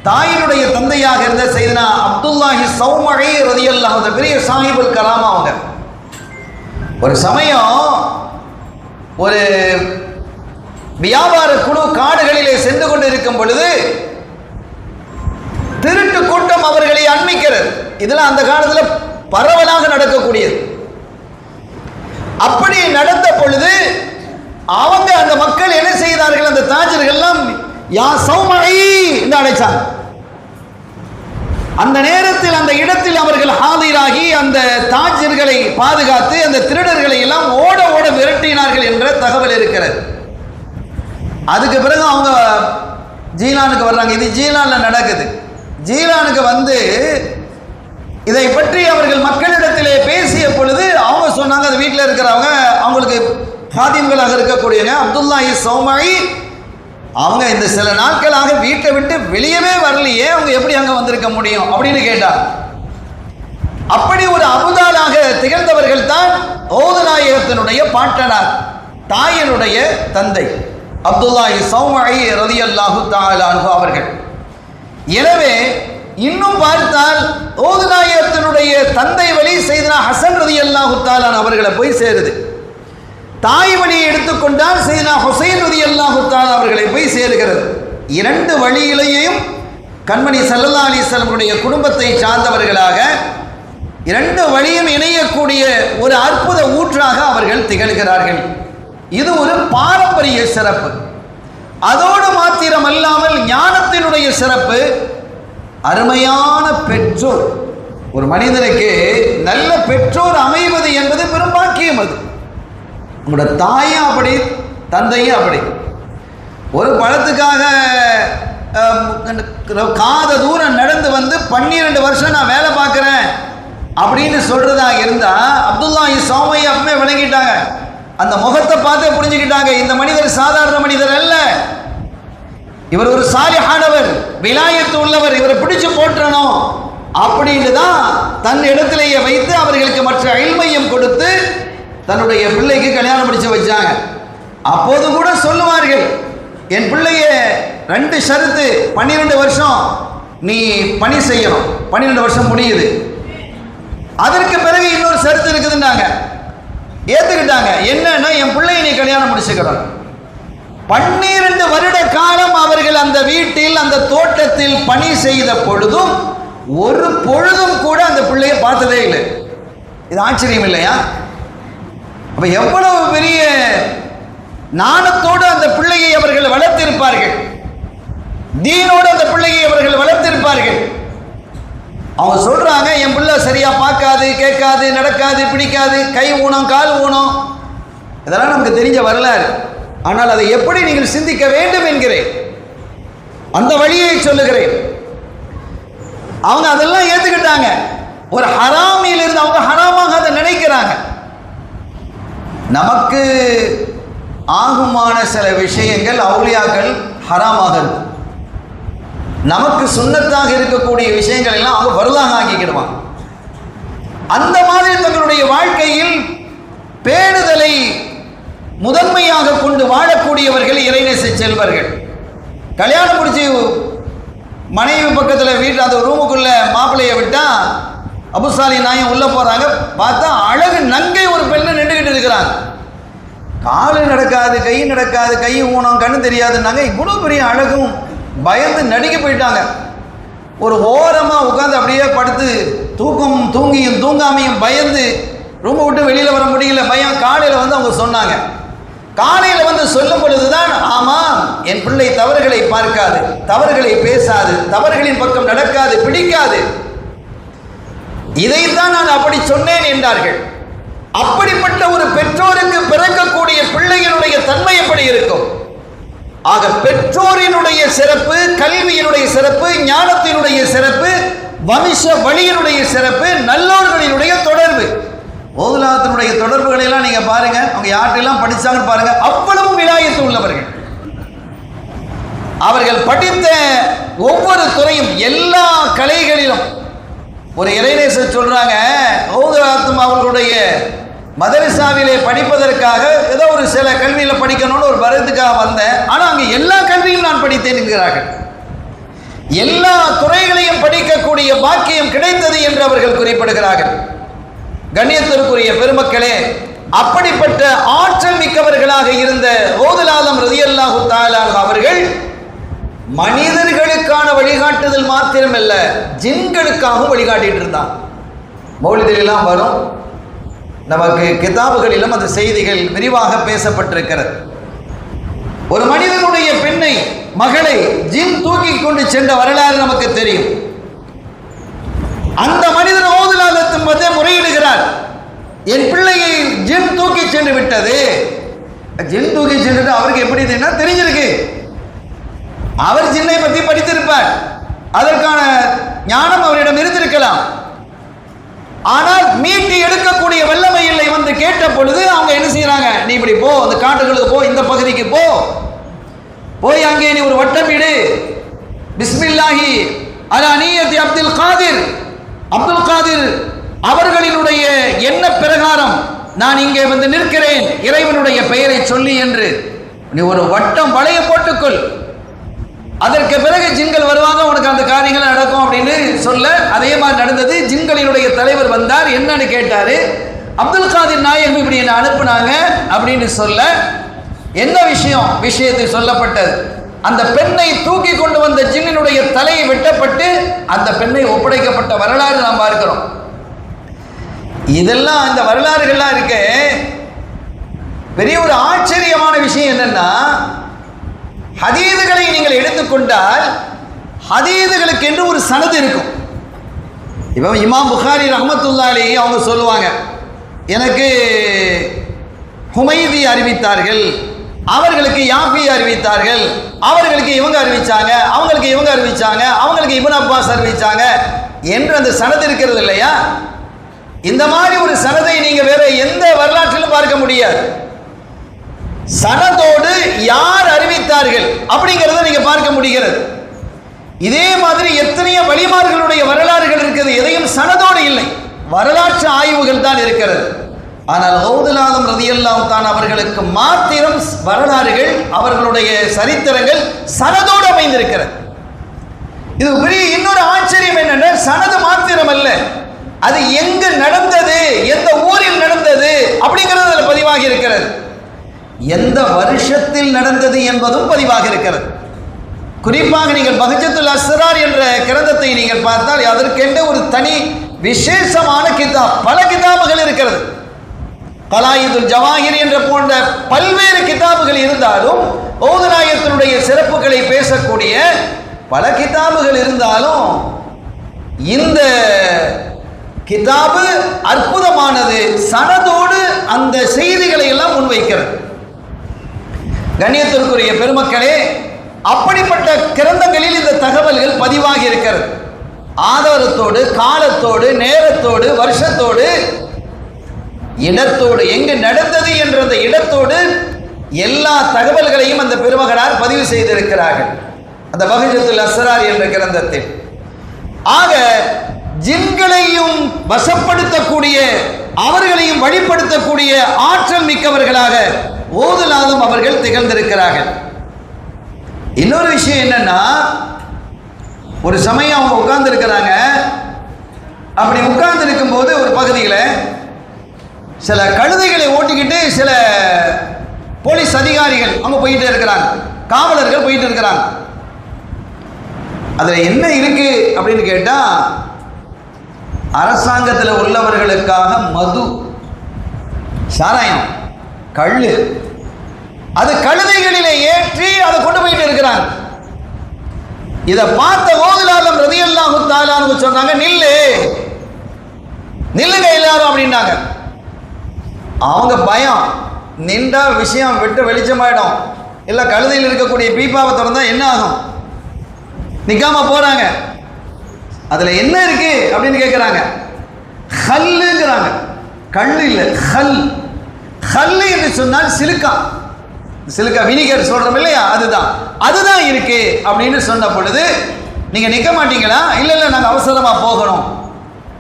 தாயினுடைய தந்தையாக இருந்த சையதுனா அப்துல்லாஹி ஸௌமஇ ரலியல்லாஹு அன்ஹு, பெரிய சாஹிபுல் கராமா. அவங்க ஒரு சமயம் ஒரு வியாபார குழு காடுகளிலே சென்று கொண்டு இருக்கும் பொழுது திருட்டு கூட்டம் அவர்களை அண்மிக்கிறது. இதெல்லாம் அந்த காலத்தில் பரவலாக நடக்கக்கூடியது. அப்படி நடந்த பொழுது அவங்க அந்த மக்கள் என்ன செய்தார்கள், அந்த தாஜர்கள் எல்லாம் யா ஸௌமஇ என்று அழைச்சாங்க. அந்த நேரத்தில் அந்த இடத்தில் அவர்கள் ஹாதிராகி அந்த தாஜர்களை பாதுகாத்து அந்த திருடர்களை எல்லாம் ஓட ஓட விரட்டினார்கள் என்ற தகவல் இருக்கிறது. அதுக்கு பிறகு அவங்க ஜீலானுக்கு வர்றாங்க. இது ஜீலானில் நடக்குது. ஜீலானுக்கு வந்து இதை பற்றி அவர்கள் மக்களிடத்திலே பேசிய பொழுது அவங்க சொன்னாங்க, அது வீட்டில் இருக்கிறவங்க அவங்களுக்கு ஹாதிம்களாக இருக்கக்கூடியவங்க அப்துல்லாஹி ஸௌமஇ அவங்க இந்த சில நாட்களாக வீட்டை விட்டு வெளியவே வரலையே, அவங்க எப்படி அங்கே வந்திருக்க முடியும் அப்படின்னு கேட்டார். அப்படி ஒரு அபுதாலாக திகழ்ந்தவர்கள் தான் ஓது நாயகத்தினுடைய பாட்டனார், தாயினுடைய தந்தை அப்துல்லாஹி ஸௌமஇ ரலியல்லாஹு தஆலா அன்ஹு அவர்கள். எனவே இன்னும் பார்த்தால் ஓது நாயகத்தினுடைய தந்தை வழி சையதுனா ஹசன் ரலியல்லாஹு தஆலா அவர்களை போய் சேருது. தாய் வழியை எடுத்துக்கொண்டால் சையதுனா ஹுசைன் ரலியல்லாஹு தஆலா அவர்களை போய் சேருகிறது. இரண்டு வழியிலேயும் கண்மணி ஸல்லல்லாஹு அலைஹி வஸல்லம் குடும்பத்தை சார்ந்தவர்களாக இரண்டு வழியும் இணையக்கூடிய ஒரு அற்புத ஊற்றாக அவர்கள் திகழ்கிறார்கள். இது ஒரு பாரம்பரிய சிறப்பு. அதோடு மாத்திரம் அல்லாமல் ஞானத்தினுடைய சிறப்பு. அருமையான பெற்றோர், ஒரு மனிதனுக்கு நல்ல பெற்றோர் அமைவது என்பது பெரும் பாக்கியம். அது உங்களோட தாயும் அப்படி தந்தையும் அப்படி. ஒரு பழத்துக்காக காத தூரம் நடந்து வந்து 12 வருஷம் நான் வேலை பார்க்குறேன் அப்படின்னு சொல்றதாக இருந்தா அப்துல்லாஹி ஸௌமஇ அப்பவே விளங்கிட்டாங்க. அந்த முகத்தை பார்த்து புரிஞ்சுக்கிட்டாங்க, இந்த மனிதர் சாதாரண மனிதர் அல்ல, இவர் ஒரு சாலிஹானவர், விலாயத்து உள்ளவர், இவரை பிடிச்சு போற்றணும் அப்படின்னு தான் தன் இடத்திலேயே வைத்து அவர்களுக்கு மற்ற இல்மையும் கொடுத்து தன்னுடைய பிள்ளைக்கு கல்யாணம் முடிச்சு வச்சாங்க. அப்போது கூட சொல்லுவார்கள், என் பிள்ளைய 2 ஷரத்து 12 வருஷம் நீ பணி செய்யணும், 12 வருஷம் முடியுது, அதற்கு பிறகு இன்னொரு ஷரத்து இருக்குதுன்னாங்க. ஏத்துக்கிட்டாங்க. என்னன்னா என் பிள்ளைய நீ கல்யாணம் முடிச்சுக்கணும். 12 வருட காலம் அவர்கள் அந்த வீட்டில் அந்த தோட்டத்தில் பணி செய்த பொழுதும் ஒரு பொழுதும் கூட அந்த பிள்ளையை பார்த்ததே இல்லை. இது ஆச்சரியம் இல்லையா? அப்ப எவ்வளவு பெரிய நாணத்தோடு அந்த பிள்ளையை அவர்கள் வளர்த்திருப்பார்கள், தீனோடு அந்த பிள்ளையை அவர்கள் வளர்த்திருப்பார்கள். அவங்க சொல்றாங்க, என் பிள்ளை சரியா பார்க்காது, கேட்காது, நடக்காது, பிடிக்காது, கை ஊனம், கால் ஊனம், இதெல்லாம் நமக்கு தெரிஞ்ச வரலாறு. ஆனால் அதை எப்படி நீங்கள் சிந்திக்க வேண்டும் என்கிறேன், அந்த வழியை சொல்லுகிறேன். அவங்க அதெல்லாம் ஏத்துக்கிட்டாங்க. ஒரு ஹராமில் இருந்து அவங்க ஹராமாக அதை நினைக்கிறாங்க. நமக்கு ஆகுமான சில விஷயங்கள் அவுலியாக்கள் ஹராமாக இருக்கும். நமக்கு சுன்னத்தாக இருக்கக்கூடிய விஷயங்கள் எல்லாம் அவங்க வருதாக ஆக்கிக்கிடுவாங்க. அந்த மாதிரி தங்களுடைய வாழ்க்கையில் பேணுதலை முதன்மையாக கொண்டு வாழக்கூடியவர்கள் இறைநேச செல்வர்கள். கல்யாணம் முடிச்சு மனைவி பக்கத்தில் வீட்டில் அந்த ரூமுக்குள்ள மாப்பிள்ளையை விட்டா அபூ சாலிஹ் நாயகம் உள்ள போறாங்க. பார்த்தா அழகு நங்கை ஒரு பெண்ணை நின்றுகிட்டு இருக்கிறாங்க. காலு நடக்காது, கை நடக்காது, கை ஊனம், கண்ணு தெரியாதுன்னாங்க. இவ்வளோ பெரிய அழகும் பயந்து நடுங்கி போயிட்டாங்க. ஒரு ஓரமாக உட்காந்து அப்படியே படுத்து தூங்கியும் தூங்காமையும் பயந்து ரூமை விட்டு வெளியில் வர முடியல, பயம். காலையில் வந்து அவங்க சொன்னாங்க. காலையில் வந்து சொல்லும் பொழுதுதான், ஆமாம் என் பிள்ளை தவறுகளை பார்க்காது, தவறுகளை பேசாது, தவறுகளின் பக்கம் நடக்காது, பிடிக்காது, இதைத்தான் நான் அப்படி சொன்னேன் என்றார்கள். அப்படிப்பட்ட ஒரு பெற்றோருக்கு பிறக்கக்கூடிய பிள்ளைகளுடைய தன்மை எப்படி இருக்கும்? ஆக பெற்றோரினுடைய சிறப்பு, கல்வியினுடைய சிறப்பு, ஞானத்தினுடைய சிறப்பு, வம்ச வழியினுடைய சிறப்பு, நல்லோர்களினுடைய தொடர்பு. ஓதுலாத்தினுடைய தொடர்புகளை எல்லாம் நீங்க பாருங்க, அவங்க யார்கிட்டெல்லாம் படிச்சாங்கன்னு பாருங்க, அவ்வளவு விலாயத்து உள்ளவர்கள். அவர்கள் படித்த ஒவ்வொரு துறையும், எல்லா கலைகளிலும். ஒரு இறைநேசர் சொல்றாங்க, ஓதுலாத்தும் அவர்களுடைய மதரசாவிலே படிப்பதற்காக ஏதோ ஒரு சில கல்வியில படிக்கணும்னு ஒரு வரதுக்காக வந்தேன், ஆனா அங்க எல்லா கல்வியும் நான் படித்தேன் என்கிறார்கள். எல்லா துறைகளையும் படிக்கக்கூடிய பாக்கியம் கிடைத்தது என்று அவர்கள் குறிப்பிடுகிறார்கள். கண்ணியத்திற்குரிய பெருமக்களே, அப்படிப்பட்ட ஆற்றல் மிக்கவர்களாக இருந்த ஓதுலாலம் ரலியல்லாஹு தஆலா அவர்கள் மனிதர்களுக்கான வழிகாட்டுதல் மாத்திரமல்ல, ஜின்களுக்காகவும் வழிகாட்டிட்டு இருந்தான். மௌலிதிலெல்லாம் வரும், நமக்கு கிதாபுகளிலும் அந்த செய்திகள் விரிவாக பேசப்பட்டிருக்கிறது. ஒரு மனிதனுடைய பெண்ணை, மகளை ஜின் தூக்கி கொண்டு சென்ற வரலாறு நமக்கு தெரியும். அந்த மனிதன் ஓதுலாலத்தின் மத்திய முறையிடுகிறார், என் பிள்ளையை ஜின் தூக்கி சென்று விட்டது. ஜின் தூக்கி சென்றது அவருக்கு எப்படி தெரிஞ்சிருக்கு? அவர் ஜின்னை பற்றி படித்திருப்பார், அதற்கான ஞானம் அவரிடம் இருந்திருக்கலாம். ஆனால் மீட்டி எடுக்கக்கூடிய வல்லமை இல்லை. வந்து கேட்ட பொழுது அவங்க என்ன செய்யறாங்க, நீ இப்படி போ, அந்த காட்டுகளுக்கு போ, இந்த பகுதிக்கு போ, போய் அங்கே நீ ஒரு வட்டமிடு, பிஸ்மில்லாஹி அலா நியத்தி அப்துல் காதிர், அப்துல் காதிர் அவர்களினுடைய எண்ண பிரகாரம் நான் இங்கே வந்து நிற்கிறேன், இறைவனுடைய பெயரை சொல்லி என்று நீ ஒரு வட்டம் வளைய போட்டுக்கொள். அதற்கு பிறகு ஜின்கள் வருவாங்க, உனக்கு அந்த காரியங்கள் நடக்கும் அப்படின்னு சொல்ல, அதே மாதிரி நடந்தது. ஜின்களினுடைய தலைவர் வந்தார், என்னன்னு கேட்டாரு. அப்துல் காதிர் நாயகம் இப்படி என்ன அனுப்புனாங்க அப்படின்னு சொல்ல, என்ன விஷயத்தை சொல்லப்பட்டது, அந்த பெண்ணை தூக்கி கொண்டு வந்த ஜின்னினுடைய தலையை வெட்டப்பட்டு அந்த பெண்ணை ஒப்படைக்கப்பட்ட வரலாறு நாம் பார்க்கிறோம். இதெல்லாம் இந்த வரலாறுகள்லாம் இருக்க பெரிய ஒரு ஆச்சரியமான விஷயம் என்னன்னா, ஹதீதுகளை நீங்கள் எடுத்துக்கொண்டால் ஹதீதுகளுக்கு என்று ஒரு சனது இருக்கும். இப்போ இமாம் புகாரி ரஹ்மத்துல்லாஹி அலைஹி அவங்க சொல்லுவாங்க, எனக்கு ஹுமைதி அறிவித்தார்கள், அவர்களுக்கு யாஃபி அறிவித்தார்கள், அவர்களுக்கு இவங்க அறிவிச்சாங்க, அவங்களுக்கு இவங்க அறிவிச்சாங்க, அவங்களுக்கு இப்னு அப்பாஸ் அறிவிச்சாங்க என்று அந்த சனது இருக்கிறது இல்லையா? இந்த மாதிரி ஒரு சனதை நீங்க வேற எந்த வரலாற்றிலும் பார்க்க முடியாது. சனதோடு யார் அறிவித்தார்கள் அப்படிங்கிறத நீங்க பார்க்க முடிகிறது. இதே மாதிரி எத்தனையோ வலிமார்களுடைய வரலாறுகள் இருக்குது, எதையும் சனதோடு இல்லை, வரலாற்று ஆய்வுகள் தான் இருக்கிறது. ஆனால் ஓதுலாலம் ரலியல்லாஹு தஆலா அவர்களுக்கு மாத்திரம் வரலாறுகள், அவர்களுடைய சரித்திரங்கள் சனதோடு அமைந்திருக்கிறது. இது பெரிய இன்னொரு ஆச்சரியம் என்னன்னா, சனது மாத்திரம் அல்ல, அது எங்கு நடந்தது, எந்த ஊரில் நடந்தது அப்படிங்கிறது அதில் பதிவாகி இருக்கிறது. எந்த வருஷத்தில் நடந்தது என்பதும் பதிவாக இருக்கிறது. குறிப்பாக நீங்கள் பஹஜத்துல் அஸ்ரார் என்ற கிரந்தத்தை நீங்கள் பார்த்தால் அதற்கென்று ஒரு தனி விசேஷமான கிதாப், பல கிதாபுகள் இருக்கிறது. கலாயிதுல் ஜவாஹிர் என்ற போன்ற பல்வேறு கிதாபுகள் இருந்தாலும், ஓதுநாயகத்தினுடைய சிறப்புகளை பேசக்கூடிய பல கிதாபுகள் இருந்தாலும், இந்த கிதாபு அற்புதமானது, சனதோடு அந்த செய்திகளை எல்லாம் முன்வைக்கிறது. கண்ணியத்திற்குரிய பெருமக்களே, அப்படிப்பட்ட கிரந்தங்களில் இந்த தகவல்கள் பதிவாகி இருக்கிறது. ஆதாரத்தோடு, காலத்தோடு, நேரத்தோடு, வருஷத்தோடு, இடத்தோடு, எங்கு நடந்தது என்ற அந்த இடத்தோடு எல்லா தகவல்களையும் அந்த பெருமகனார் பதிவு செய்திருக்கிறார்கள் அந்த பஹஜத்துல் அஸ்ரார் என்ற கிரந்தத்தில். ஆக ஜின்களையும் வசப்படுத்தக்கூடிய, அவர்களையும் வழிப்படுத்தக்கூடிய ஆற்றல் மிக்கவர்களாக ஓதுலாலும் அவர்கள் திகழ்ந்திருக்கிறார்கள். இன்னொரு விஷயம் என்னன்னா, ஒரு சமயம் அவங்க உட்கார்ந்து இருக்கிறாங்க. அப்படி உட்கார்ந்து இருக்கும் போது ஒரு பகுதியில் சில கழுதைகளை ஓட்டிக்கிட்டு சில போலீஸ் அதிகாரிகள் அவங்க போயிட்டே இருக்கிறாங்க, காவலர்கள் போயிட்டு இருக்கிறாங்க. அதில் என்ன இருக்கு அப்படின்னு கேட்டால், அரசாங்கத்தில் உள்ளவர்களுக்காக மது, சாராயம், கள்ளு, அது கழுதைகளிலே ஏற்றி அதை கொண்டு போயிட்டு இருக்கிறாங்க. இதை பார்த்த ஓதுலாலம் ரலியல்லாஹு தஆலா சொன்னாங்க, நில்லுங்க எல்லாரும் அப்படின்னாங்க. அவங்க பயம், நின்றா விஷயம் விட்டு வெளிச்சமாயிடும், இல்லை கழுதையில் இருக்கக்கூடிய பீப்பாவை திறந்தா என்ன ஆகும், நிற்காம போகிறாங்க. அதில் என்ன இருக்கு அப்படின்னு கேட்குறாங்க. ஹல்லுங்கிறாங்க, கல் இல்லை ஹல். ஹல்லு என்று சொன்னால் சிலுக்கா, சிலுக்கா வினிகர் சொல்கிறோம் இல்லையா, அதுதான் இருக்கு அப்படின்னு சொன்ன பொழுது நீங்கள் நிற்க மாட்டீங்களா? இல்லை இல்லை நாங்கள் அவசரமாக போகணும்.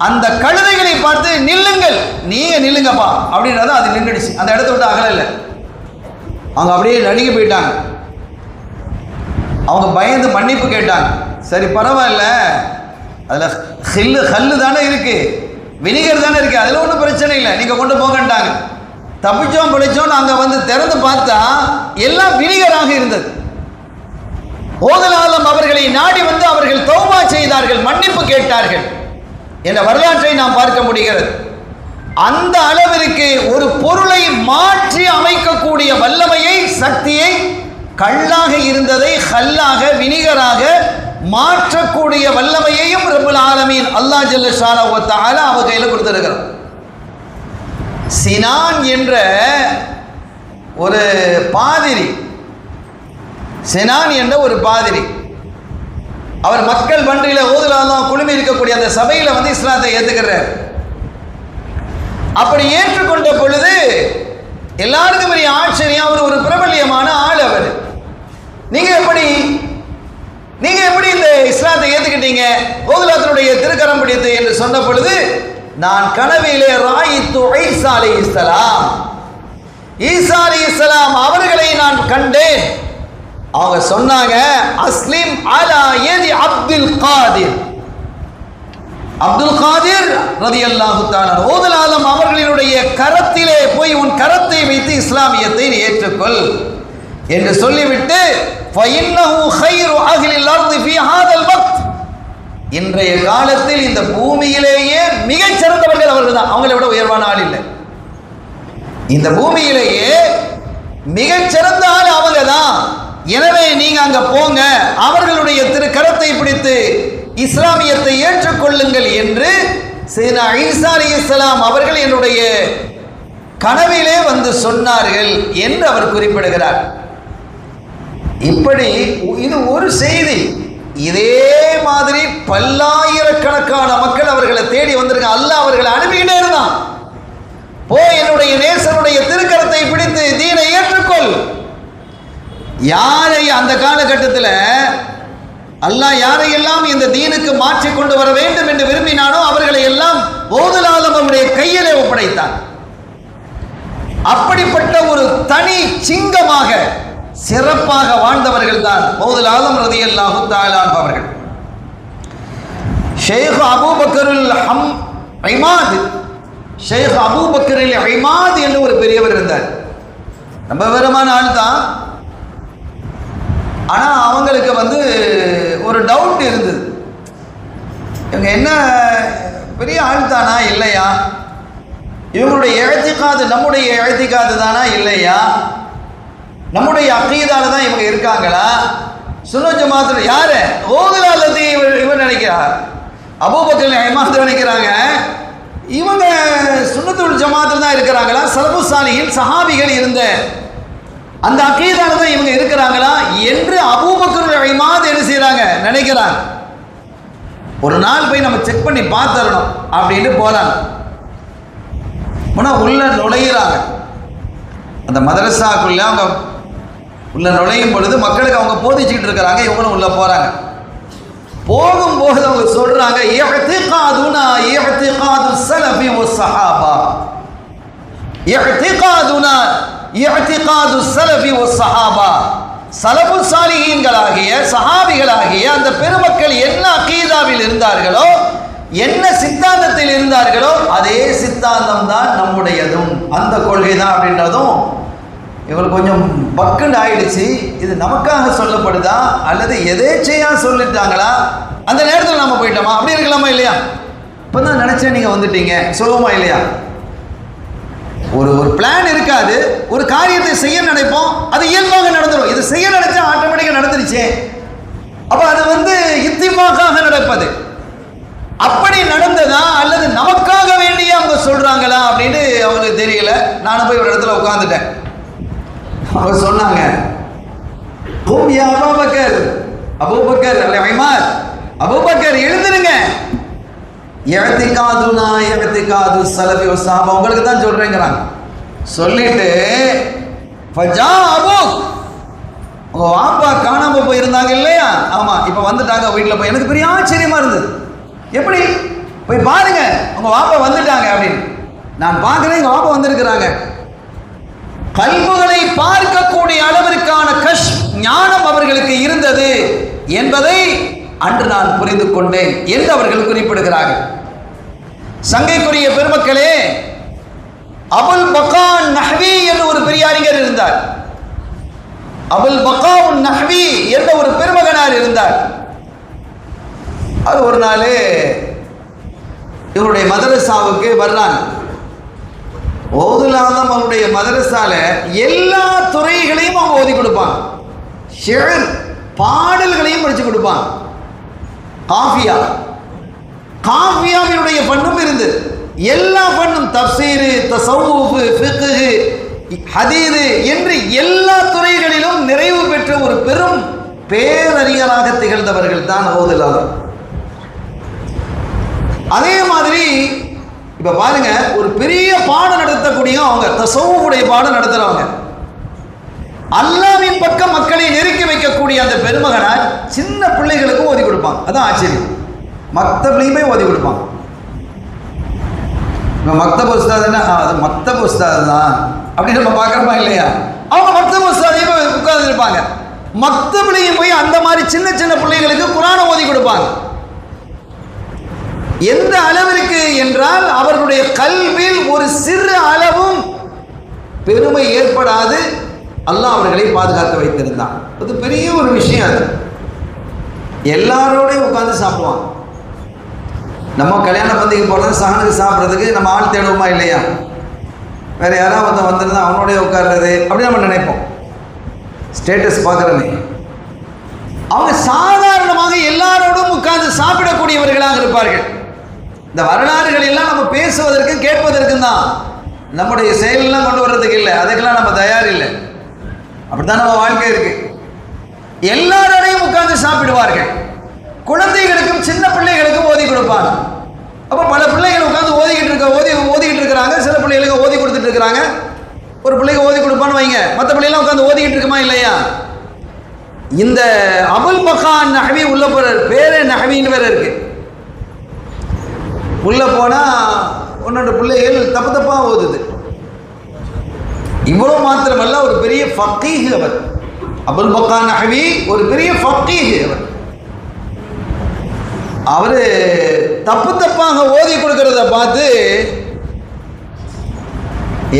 அந்த கழுதைகளை பார்த்து நில்லுங்கள், நீங்கள் நில்லுங்கப்பா அப்படின்றத அது நின்றுடுச்சு. அந்த இடத்த விட்டு அகல இல்லை, அவங்க அப்படியே நடுங்கி போயிட்டாங்க. அவங்க பயந்து மன்னிப்பு கேட்டாங்க. சரி பரவாயில்ல, அதில் ஹல்லு தானே இருக்கு, வினிகர் தானே இருக்கு, அதில் ஒன்றும் பிரச்சனை இல்லை, நீங்கள் கொண்டு போகண்டாங்க. தப்பிச்சோம் பிடிச்சோம் அங்கே வந்து திறந்து பார்த்தா எல்லாம் வினிகராக இருந்தது. ஓதலாலம் அவர்களை நாடி வந்து அவர்கள் தௌபா செய்தார்கள், மன்னிப்பு கேட்டார்கள் என்ற வரலாற்றை நாம் பார்க்க முடிகிறது. அந்த அளவிற்கு ஒரு பொருளை மாற்றி அமைக்கக்கூடிய வல்லமையை, சக்தியை, கல்லாக இருந்ததை ஹல்லாக வினிகராக மாற்றக்கூடிய வல்லமையையும் ரப்பல் ஆலமீன் அல்லாஹ் ஜல்ல ஷானஹு வ தஆலா அவ கையில் கொடுத்திருக்கிறார். சினான் என்ற ஒரு பாதிரி, சினான் என்ற ஒரு பாதிரி, அவர் மக்கள் பன்றியில் ஓதுலாதான் குழுமி இருக்கக்கூடிய அந்த சபையில் வந்து இஸ்லாத்தை ஏற்றுக்கிறார். அப்படி ஏற்றுக்கொண்ட பொழுது எல்லாருக்கும் பெரிய ஆச்சரியம், அவர் ஒரு பிரபல்யமான ஆள். அவர் நீங்க எப்படி இந்த இஸ்லாத்தை ஏற்றுக்கிட்டீங்க, ஓதுலாத்தினுடைய திருக்கரம் பிடித்து என்று சொன்ன பொழுது, நான் கனவிலே ராயித்து ஈசா அலைஹிஸ்ஸலாம், ஈசா அலைஹிஸ்ஸலாம் அவர்களை நான் கண்டேன். அவங்க சொன்னாங்க, அஸ்லிம் அலா யதி அப்துல் காதிர், அப்துல் காதிர் ரலியல்லாஹு தஆலா ஓதுல் ஆலம் அவர்களினுடைய கரத்திலே போய் உன் கரத்தை வைத்து இஸ்லாமியத்தை ஏற்றுக்கொள் என்று சொல்லிவிட்டு, ஃபஇன்னஹு கைரு அஹ்லில் அர்தி ஃபீ ஹாதல் வக்த், இன்றைய காலத்தில் இந்த பூமியிலேயே மிகச் சிறந்தவர்கள் அவர்கள் தான், அவங்களை விட உயர்வான ஆள் இல்லை. இந்த பூமியிலேயே மிகச் சிறந்த ஆள் அவங்க தான். எனவே நீங்க அங்க போங்க, அவர்களுடைய திருக்கரத்தை பிடித்து இஸ்லாமியத்தை ஏற்றுக்கொள்ளுங்கள் என்று சையதுனா ஈசா அலைஹிஸ்ஸலாம் அவர்கள் என்னுடைய கனவிலே வந்து சொன்னார்கள் என்று அவர் குறிப்பிடுகிறார். இப்படி இது ஒரு செய்தி. இதே மாதிரி பல்லாயிரக்கணக்கான மக்கள் அவர்களை தேடி வந்திருக்காங்க. அல்லாஹ் அவர்களை அனுப்பிக்கிட்டே இருந்தான். போய் என்னுடைய நேசனுடைய திருக்கரத்தை பிடித்து தீனை ஏற்றுக்கொள். யாரை அந்த காலகட்டத்தில் அல்லாஹ் யாரையெல்லாம் இந்த தீனுக்கு மாற்றி கொண்டு வர வேண்டும் என்று விரும்பினானோ அவர்களை எல்லாம் ஓதுல் ஆலம் அவருடைய கையிலே ஒப்படைத்தான். அப்படிப்பட்ட ஒரு தனி சிங்கமாக சிறப்பாக வாழ்ந்தவர்கள் தான் ஓதுல் ஆலம் ரலியல்லாஹு தஆலா அவர்கள். ஷேக் அபூபக்கருல் இமாத், ஷேக் அபூபக்கருல் இமாத் என்று ஒரு பெரியவர் இருந்தார். ரொம்ப விவரமான ஆள் தான். ஆனால் அவங்களுக்கு வந்து ஒரு டவுட் இருந்தது, இவங்க என்ன பெரிய ஆள் தானா இல்லையா, இவங்களுடைய இஅ்திகாது நம்முடைய இஅ்திகாது தானா இல்லையா, நம்முடைய அக்கீதால தான் இவங்க இருக்காங்களா, சுன்னத் ஜமாத்தில் யாரு ஓதுல் ஆலத்தை இவர் நினைக்கிறார், அபூபக்கர் இமாத் நினைக்கிறாங்க, இவங்க சுன்னத்துல் ஜமாத்தில் தான் இருக்கிறாங்களா, சலஃபு சாலிஹீன் சஹாபிகள் இருந்த அந்த அக்கீதால தான் இவங்க இருக்கிறாங்களா என்று அபூபக்கர் இமாத் என்ன செய்யறாங்க நினைக்கிறாங்க. ஒரு நாள் போய் நம்ம செக் பண்ணி பார்த்துடணும் அப்படின்னு போறாங்க. உள்ள நுழையிறாங்க. அந்த மதரசாக்குள்ள அவங்க உள்ள நுழையும் பொழுது மக்களுக்கு அவங்க போதிச்சுட்டு இருக்கிறாங்க. இவங்களும் உள்ள போறாங்க. போகும்போது அவங்க சொல்றாங்க, இஅ்திகாதுனா இஅ்திகாது ஸலஃபி வஸ்ஸஹாபா, இஅ்திகாதுனா இஅ்திகாது ஸலஃபி வஸ்ஸஹாபா, ஸலஃபு ஸாலிஹீன்களாகிய சஹாபிகளாகிய அந்த பெருமக்கள் என்ன அகீதாவில் இருந்தார்களோ, என்ன சித்தாந்தத்தில் இருந்தார்களோ அதே சித்தாந்தம் தான் நம்முடையதும், அந்த கொள்கை தான் அப்படின்றதும் இவர் கொஞ்சம் பக்குன்னு ஆயிடுச்சு. இது நமக்காக சொல்லப்படுதா அல்லது எதேச்சையா சொல்லிட்டாங்களா, அந்த நேரத்தில் நம்ம போயிட்டோமா, அப்படி இருக்கலாமா இல்லையா? இப்போ தான் நினைச்சேன் நீங்க வந்துட்டீங்க சொல்லுவோமா இல்லையா? ஒரு பிளான் இருக்காது, ஒரு காரியத்தை செய்ய நினைப்போம், அது இயல்பாக நடந்துடும். இது செய்ய நினைச்சா ஆட்டோமேட்டிக்காக நடந்துருச்சே, அப்போ அது வந்து இத்திஃபாக்காக நடப்பது. அப்படி நடந்ததா அல்லது நமக்காக வேண்டிய அவங்க சொல்றாங்க சொல்றாங்களா அப்படின்னு அவங்களுக்கு தெரியல. நானும் போய் ஒரு இடத்துல உட்கார்ந்துட்டேன். அவங்க சொன்னாங்க, கும் யா அபூபக்கர், அபூபக்கர் அல்-இமாத், அபூபக்கர் எழுந்திருங்க, இஅ்திகாதுனா இஅ்திகாது ஸலஃபி வ ஸஹாபா, உங்களுக்கு தான் சொல்றேங்கறாங்க. சொல்லிட்டு ஃபஜா அபூக், உங்க வாப்பா காணாம போயிருந்தாங்க இல்லையா, ஆமா இப்போ வந்துட்டாங்க வீட்டில். போய் எனக்கு பெரிய ஆச்சரியமா இருந்தது, எப்படி போய் பாருங்க உங்க வாப்பா வந்துட்டாங்க அப்படின்னு. நான் பார்க்கிறேன், எங்க வாப்பா வந்திருக்கிறாங்க. கல்புகளை பார்க்கக்கூடிய அளவிற்கான ஞானம் அவர்களுக்கு இருந்தது என்பதை அன்று நான் புரிந்து கொண்டேன் என்று அவர்கள் குறிப்பிடுகிறார்கள். சங்கைக்குரிய பெருமக்களே, அபுல் பகான் நஹ்வி என்ற ஒரு பெரிய அறிஞர் இருந்தார். அபுல் பகான் நஹ்வி என்ற ஒரு பெருமகனார் இருந்தார். அது ஒரு நாள் இவருடைய மதரசாவுக்கு வர்றாங்க. ஓதுலாதம் அவருடைய மதரசால எல்லா துறைகளையும் அவங்க ஓதி கொடுப்பாங்க. ஷிர் பாடல்களையும் படிச்சு கொடுப்பாங்க. காஃபியாவினுடைய பண்ணும் இருந்து எல்லா பண்ணும், தப்சீர், தஸவ்வுஃப், ஃபிக்ஹ், ஹதீஸ் என்று எல்லா துறைகளிலும் நிறைவு பெற்ற ஒரு பெரும் பேரறிஞராக திகழ்ந்தவர்கள் தான் ஓதுலாதம். அதே மாதிரி இப்ப பாருங்க, ஒரு பெரிய பாடம் நடத்தக்கூடிய அவங்க, தஸவ்வுஃபுடைய பாடம் நடத்துறவங்க, அல்லாஹ்வின் பக்கம் மக்களை நெருக்கி வைக்கக்கூடிய அந்த பெருமகனார் சின்ன பிள்ளைகளுக்கும் ஓதி கொடுப்பாங்க. அதான் ஆச்சரியம். மக்தப்லையுமே ஓதி கொடுப்பாங்க. மக்தப் உஸ்தாதுன்னா அது மக்தப் உஸ்தாது தான் அப்படின்னு நம்ம பார்க்குறோமா இல்லையா? அவங்க மக்தப் உஸ்தாதையும் உட்கார்ந்து இருப்பாங்க. மக்தப்லையும் போய் அந்த மாதிரி சின்ன சின்ன பிள்ளைகளுக்கு குர்ஆனை ஓதி கொடுப்பாங்க. எந்த அளவிற்கு என்றால் அவர்களுடைய கல்வியில் ஒரு சிறு அளவும் பெருமை ஏற்படாது அல்லாஹ் அவர்களை பாதுகாத்து வைத்திருந்தான். அது பெரிய ஒரு விஷயம். அது எல்லாரோடையும் உட்கார்ந்து சாப்பிடுவாங்க. நம்ம கல்யாண பந்திக்கு போகிறது சகனுக்கு சாப்பிட்றதுக்கு நம்ம ஆள் தேடுவோமா இல்லையா? வேற யாராவது ஒருத்தன் வந்திருந்தா அவனோடைய உட்கார்றது அப்படி நம்ம நினைப்போம், ஸ்டேட்டஸ் பார்க்குறோமே. அவங்க சாதாரணமாக எல்லாரோடும் உட்கார்ந்து சாப்பிடக்கூடியவர்களாக இருப்பார்கள். இந்த வரலாறுகள் எல்லாம் நம்ம பேசுவதற்கு கேட்பதற்கும் தான், நம்முடைய செயலெல்லாம் கொண்டு வர்றதுக்கு இல்லை, அதுக்கெல்லாம் நம்ம தயார் இல்லை. அப்படித்தான் நம்ம வாழ்க்கை இருக்கு. எல்லாரோடையும் உட்கார்ந்து சாப்பிடுவார்கள். குழந்தைகளுக்கும் சின்ன பிள்ளைகளுக்கும் ஓதி கொடுப்பாங்க. அப்போ பல பிள்ளைகள் உட்கார்ந்து ஓதிக்கிட்டு இருக்கிறாங்க. சில பிள்ளைகளுக்கு ஓதி கொடுத்துட்டு இருக்கிறாங்க. ஒரு பிள்ளைக்கு ஓதி கொடுப்பான்னு வைங்க, மற்ற பிள்ளைலாம் உட்கார்ந்து ஓதிக்கிட்டு இருக்குமா இல்லையா? இந்த அபுல் பகான் நஹ்வி உள்ள போற பேரே நஹ்வின்னு வேற இருக்கு. உள்ள போனா ஒன்னொன்று பிள்ளைகள் தப்பு தப்பா ஓதுது. இவ்வளவு மாத்திரமல்ல, ஒரு பெரிய ஃபக்கீஹ் அவர். அபுல் பகான் நஹ்வி ஒரு பெரிய ஃபக்கீஹ் அவர். அவரு தப்பு தப்பாக ஓதி கொடுக்கறத பார்த்து,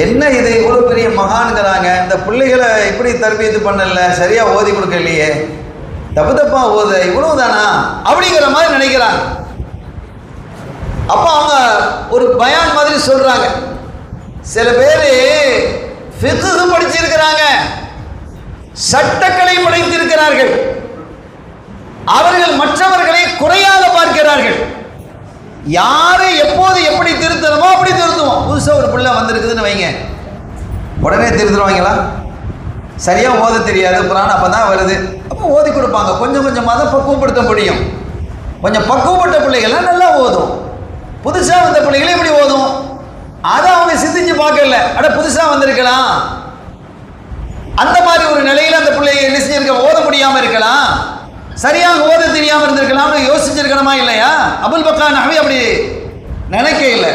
என்ன இது இவ்வளவு பெரிய மகான்கிறாங்க, இந்த பிள்ளைகளை இப்படி தர்பியத்து பண்ணல, சரியா ஓதி கொடுக்கலையே, தப்பு தப்பா ஓத இவ்வளவுதானா அப்படிங்கிற மாதிரி நினைக்கிறாங்க. அப்போ அவங்க ஒரு பயான் மாதிரி சொல்றாங்க. சில பேர் ஃபிக்ஹ் படிச்சிருக்கிறாங்க, சட்டக்கலை படித்திருக்கிறார்கள், அவர்கள் மற்றவர்களை குறையாக பார்க்கிறார்கள். யாரை எப்போது எப்படி திருத்தணுமோ அப்படி திருத்துவோம். புதுசாக ஒரு பிள்ளை வந்திருக்குதுன்னு வைங்க, உடனே திருத்துருவாங்களா? சரியா ஓத தெரியாது குர்ஆன், அப்பதான் வருது, அப்போ ஓதி கொடுப்பாங்க. கொஞ்சம் கொஞ்சமாக தான் பக்குவப்படுத்த முடியும். கொஞ்சம் பக்குவப்பட்ட பிள்ளைகள்லாம் நல்லா ஓதும். புதுசாக வந்த பிள்ளைகளே இப்படி ஓதும். அதை அவங்க சிந்திச்சு பார்க்கல, அட புதுசாக வந்திருக்கலாம், அந்த மாதிரி ஒரு நிலையில் அந்த பிள்ளைங்க என்ன செஞ்சிருக்க, ஓத முடியாமல் இருக்கலாம், சரியாக ஓத தெரியாமல் இருந்திருக்கலாம்னு யோசிச்சிருக்கணுமா இல்லையா? அபுல் பகான் நஹ்வி அப்படி நினைக்க இல்லை.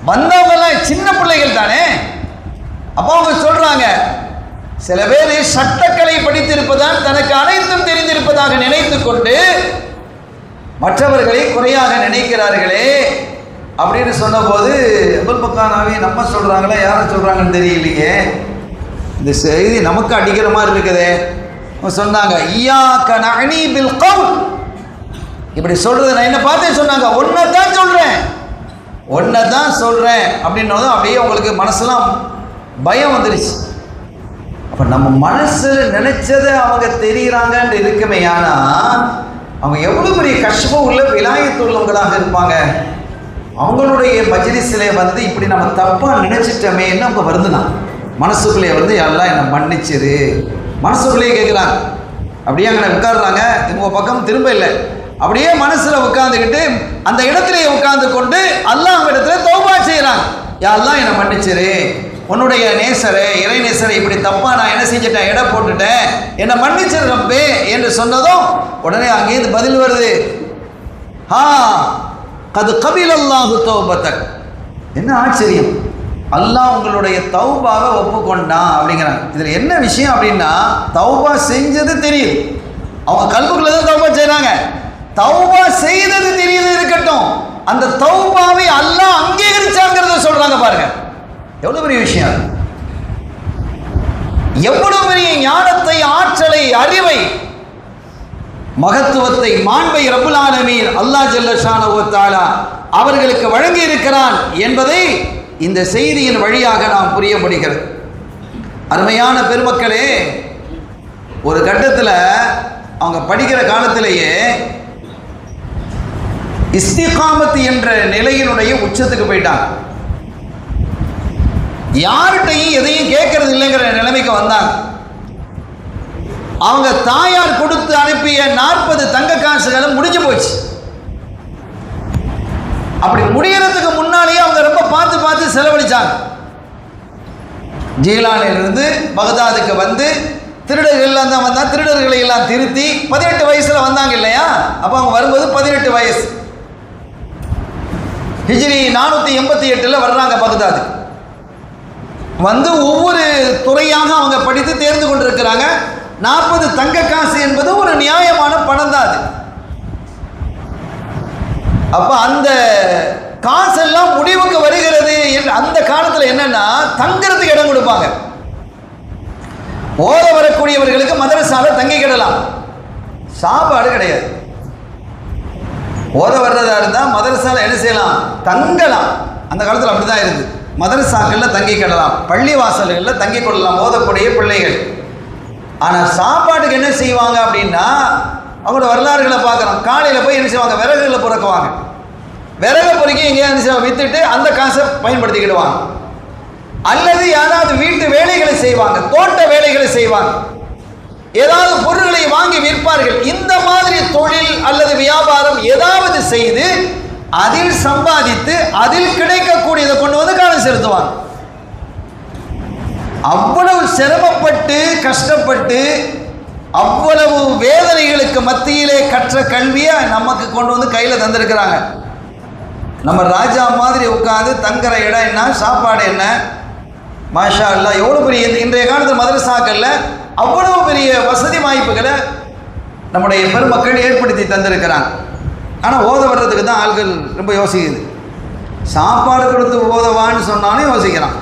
வந்தவங்கெல்லாம் சின்ன பிள்ளைகள் தானே. அப்போ அவங்க சொல்றாங்க, சில பேர் சட்டக்கலை படித்திருப்பதால் தனக்கு அனைத்தும் தெரிந்திருப்பதாக நினைத்து கொண்டு மற்றவர்களை குறையாக நினைக்கிறார்களே அப்படின்னு சொன்னபோது, அபுல் பகான் நஹ்வி நம்ம சொல்றாங்களா யாரை சொல்றாங்கன்னு தெரியலையே, இந்த செய்தி நமக்கு அடிக்கிற மாதிரி இருக்குதே. சொன்னாங்க, இய்யாக நஅனி பில் கவுல், இப்படி சொல்றது நான் என்ன பார்த்தே சொன்னாங்க, ஒன்றை தான் சொல்றேன் அப்படின்னதும் அப்படியே உங்களுக்கு மனசுலாம் பயம் வந்துருச்சு. அப்ப நம்ம மனசுல நினைச்சதை அவங்க தெரிகிறாங்கன்னு இருக்குமே, ஆனா அவங்க எவ்வளவு பெரிய கஷ்டம் உள்ள விலாயத்து உள்ளவங்களாக இருப்பாங்க. அவங்களுடைய மஜ்லிஸிலே வந்து இப்படி நம்ம தப்பாக நினைச்சிட்டோமே என்ன அவங்க வருதுனா மனசுக்குள்ளே வந்து எல்லாம் என்னை மன்னிச்சிரு மனசுக்குள்ளேயே கேட்குறாங்க. அப்படியே அங்கே உட்காடுறாங்க, இவங்க பக்கம் திரும்ப இல்லை, அப்படியே மனசில் உட்காந்துக்கிட்டு அந்த இடத்துலையே உட்கார்ந்து கொண்டு அல்லாஹ் அவங்க இடத்துல தௌபா செய்கிறாங்க. யாரெல்லாம் என்னை மன்னிச்சிரு, உன்னுடைய நேசரை இறை நேசரை இப்படி தப்பா நான் என்ன செஞ்சிட்டேன், எடை போட்டுட்டேன், என்னை மன்னிச்சிரு ரப்பே என்று சொன்னதும் உடனே அங்கேயிருந்து பதில் வருது, ஹா கது கபிலல்லாஹு தௌபத்தக். என்ன ஆச்சரியம், அல்லாஹ் உங்களுடைய தௌபாவை ஒப்புக்கொண்டான் அப்படிங்கிறாங்க. இதில் என்ன விஷயம் அப்படின்னா, தௌபா செஞ்சது தெரியுது, அவங்க கல்புக்குள்ள தான் தௌபா செய்கிறாங்க, தௌபா செய்தது தெரியுது இருக்கட்டும், அந்த தௌபாவை அல்லாஹ் அங்கீகரிச்சாங்கிறத சொல்றாங்க. பாருங்க எவ்வளவு பெரிய விஷயம், எவ்வளவு பெரிய ஞானத்தை, ஆற்றலை, அறிவை, மகத்துவத்தை, மாண்பை ரப்புல் ஆலமீன் அல்லாஹ் ஜல்ல ஷானஹு வ தஆலா அவர்களுக்கு வழங்கி இருக்கிறான் என்பதை இந்த செய்தியின் வழியாக நாம் புரிய முடிகிறது. அருமையான பெருமக்களே, ஒரு கட்டத்தில் அவங்க படிக்கிற காலத்திலேயே இஸ்திகாமத் என்ற நிலையினுடைய உச்சத்துக்கு போயிட்டாங்க. யார்கிட்டையும் எதையும் கேட்கறது இல்லைங்கிற நிலைமைக்கு வந்தாங்க. அவங்க தாயார் கொடுத்து அனுப்பிய 40 தங்க காசுகளும் முடிஞ்சு போச்சு. அப்படி முடியறதுக்கு முன்னாலேயே அவங்க ரொம்ப பார்த்து பார்த்து செலவழிச்சாங்க. ஜீலானிலிருந்து பகதாதுக்கு வந்து திருடர்கள் தான் வந்தா, திருடர்களை எல்லாம் திருத்தி 18 வயசுல வந்தாங்க இல்லையா, அப்ப அவங்க வரும்போது 18 வயசு, ஹிஜ்ரி 488 வர்றாங்க பகதாது. வந்து ஒவ்வொரு துறையாக அவங்க படித்து தேர்ந்து கொண்டிருக்கிறாங்க. 40 தங்க காசு என்பது ஒரு நியாயமான பணம் தான் அது. அப்ப அந்த காசெல்லாம் முடிவுக்கு வருகிறது. அந்த காலத்தில் என்னன்னா, தங்கிறதுக்கு இடம் கொடுப்பாங்க. ஓத வரக்கூடியவர்களுக்கு மதரசால தங்கிக்கிடலாம், சாப்பாடு கிடையாது. ஓத வர்றதா இருந்தால் மதரசால என்ன செய்யலாம், தங்கலாம். அந்த காலத்தில் அப்படிதான் இருந்து, மதரசாக்கள்ல தங்கிக்கிடலாம், பள்ளி வாசல்களில் தங்கி கொள்ளலாம் ஓதக்கூடிய பிள்ளைகள். ஆனால் சாப்பாட்டுக்கு என்ன செய்வாங்க அப்படின்னா, அவங்களோட வரலாறுகளை பார்க்குறோம். காலையில் போய் என்ன செய்வாங்க, விறகுகளை பொறுக்குவாங்க. விறகு பொறுக்கி எங்கேயாவது விற்றுட்டு அந்த காசை பயன்படுத்திக்கிடுவாங்க. அல்லது யாராவது வீட்டு வேலைகளை செய்வாங்க, தோட்ட வேலைகளை செய்வாங்க, ஏதாவது பொருட்களை வாங்கி விற்பார்கள். இந்த மாதிரி தொழில் அல்லது வியாபாரம் ஏதாவது செய்து அதில் சம்பாதித்து அதில் கிடைக்கக்கூடியதை கொண்டு வந்து காலம் செலுத்துவாங்க. அவ்வளவு சிரமப்பட்டு கஷ்டப்பட்டு அவ்வளவு வேதனைகளுக்கு மத்தியிலே கற்ற கல்வியை நமக்கு கொண்டு வந்து கையில் தந்திருக்கிறாங்க. நம்ம ராஜா மாதிரி உட்காந்து தங்குற இடம் என்ன, சாப்பாடு என்ன, மாஷா அல்லாஹ் எவ்வளோ பெரிய இன்றைய காலத்தில் மதரசாக்கள்ல அவ்வளவு பெரிய வசதி வாய்ப்புகளை நம்முடைய பெருமக்கள் ஏற்படுத்தி தந்திருக்கிறாங்க. ஆனால் ஓத வர்றதுக்கு தான் ஆள்கள் ரொம்ப யோசிக்குது. சாப்பாடு கொடுத்து ஓதவான்னு சொன்னாலும் யோசிக்கிறான்,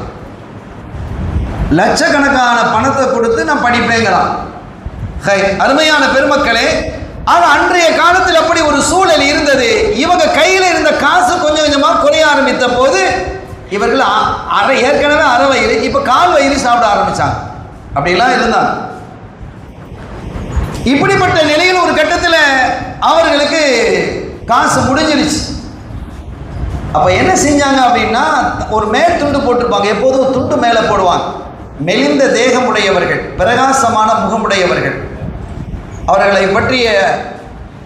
லட்சக்கணக்கான பணத்தை கொடுத்து நான் படிப்பேங்கிறான். அருமையான பெருமக்களே, ஆனால் அன்றைய காலத்தில் அப்படி ஒரு சூழல் இருந்தது. இவங்க கையில் இருந்த காசு கொஞ்சம் கொஞ்சமாக குறைய ஆரம்பித்த போது இவர்கள் ஏற்கனவே அரை வயிறு, இப்போ கால் வயிறு சாப்பிட ஆரம்பிச்சாங்க. அப்படிலாம் இருந்தாங்க. இப்படிப்பட்ட நிலையில் ஒரு கட்டத்தில் அவர்களுக்கு காசு முடிஞ்சிருச்சு. அப்போ என்ன செஞ்சாங்க அப்படின்னா, ஒரு மேல் துண்டு போட்டிருப்பாங்க, எப்போதும் துண்டு மேலே போடுவாங்க. மெலிந்த தேகமுடையவர்கள், பிரகாசமான முகமுடையவர்கள், அவர்களை பற்றிய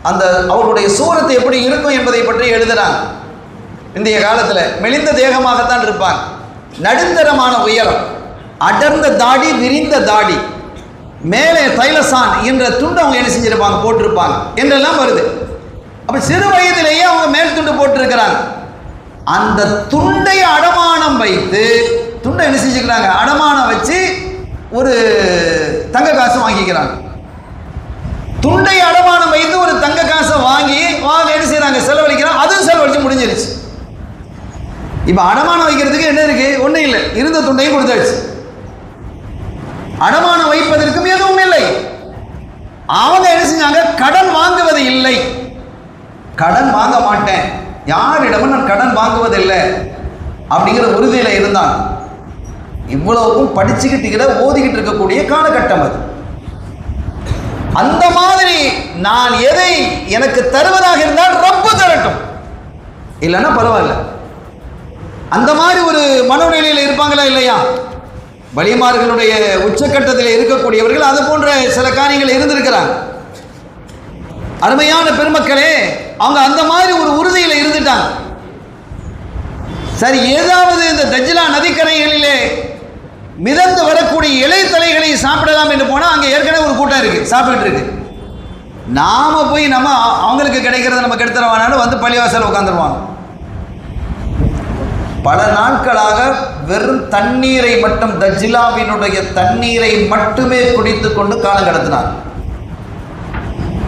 அந்த அவர்களுடைய சூரத்து எப்படி இருக்கும் என்பதை பற்றி எழுதுறாங்க. இந்திய காலத்தில் மெலிந்த தேகமாகத்தான் இருப்பாங்க, நடுத்தரமான உயரம், அடர்ந்த தாடி, விரிந்த தாடி, மேலே தைலசான் என்ற துண்டு அவங்க என்ன செஞ்சிருப்பாங்க, போட்டிருப்பாங்க என்றெல்லாம் வருது. அப்போ சிறு வயதிலேயே அவங்க மேல் துண்டு போட்டிருக்கிறாங்க. அந்த துண்டை அடமானம் வைத்து, துண்டை என்ன செஞ்சுக்கிறாங்க, அடமானம் வச்சு ஒரு தங்க காசு வாங்கிக்கிறாங்க. துண்டை அடமானம் வைத்து ஒரு தங்க காசை வாங்கி என்ன செய்யறாங்க, செலவழிக்கிறாங்க. அதுவும் செலவழிச்சு முடிஞ்சிருச்சு. இப்ப அடமானம் வைக்கிறதுக்கு என்ன இருக்கு, ஒன்றும் இல்லை, இருந்த துண்டையும் கொடுத்தாச்சு. அடமானம் வைப்பதற்கும் எதுவும் இல்லை. அவங்க என்ன செஞ்சாங்க, கடன் வாங்குவது இல்லை, கடன் வாங்க மாட்டேன், யாரிடமும் நான் கடன் வாங்குவதில்லை அப்படிங்கிற உறுதியில் இருந்தாங்க. இவ்வளவுக்கும் படிச்சுக்கிட்டு ஓதிக்கிட்டு இருக்கக்கூடிய காலகட்டம் அது. அந்த மாதிரி நான் எதை எனக்கு தருவதாக இருந்தால் ரப்பு தரட்டும், இல்லைன்னா பரவாயில்ல, அந்த மாதிரி ஒரு மனோநிலையில் இருப்பாங்களா இல்லையா? வலிமார்களுடைய உச்சக்கட்டத்தில் இருக்கக்கூடியவர்கள் அது போன்ற சில காரியங்கள் இருந்திருக்கிறாங்க. அருமையான பெருமக்களே, அவங்க அந்த மாதிரி ஒரு உறுதியில் இருந்துட்டாங்க. சரி, ஏதாவது இந்த தஜ்லா நதிக்கரைகளிலே மிதந்து வரக்கூடிய இலை தலைகளை சாப்பிடலாம் என்று போனால் அங்கே ஏற்கனவே ஒரு கூட்டம் இருக்கு, சாப்பிட்டு இருக்கு. நாம போய் நம்ம அவங்களுக்கு கிடைக்கிறத நம்ம கெடுத்துறவானாலும் வந்து பள்ளிவாசல் உட்காந்துருவாங்க. பல நாட்களாக வெறும் தண்ணீரை மட்டும், தஜ்லாவினுடைய தண்ணீரை மட்டுமே குடித்து கொண்டு காலம் கடத்தினார்.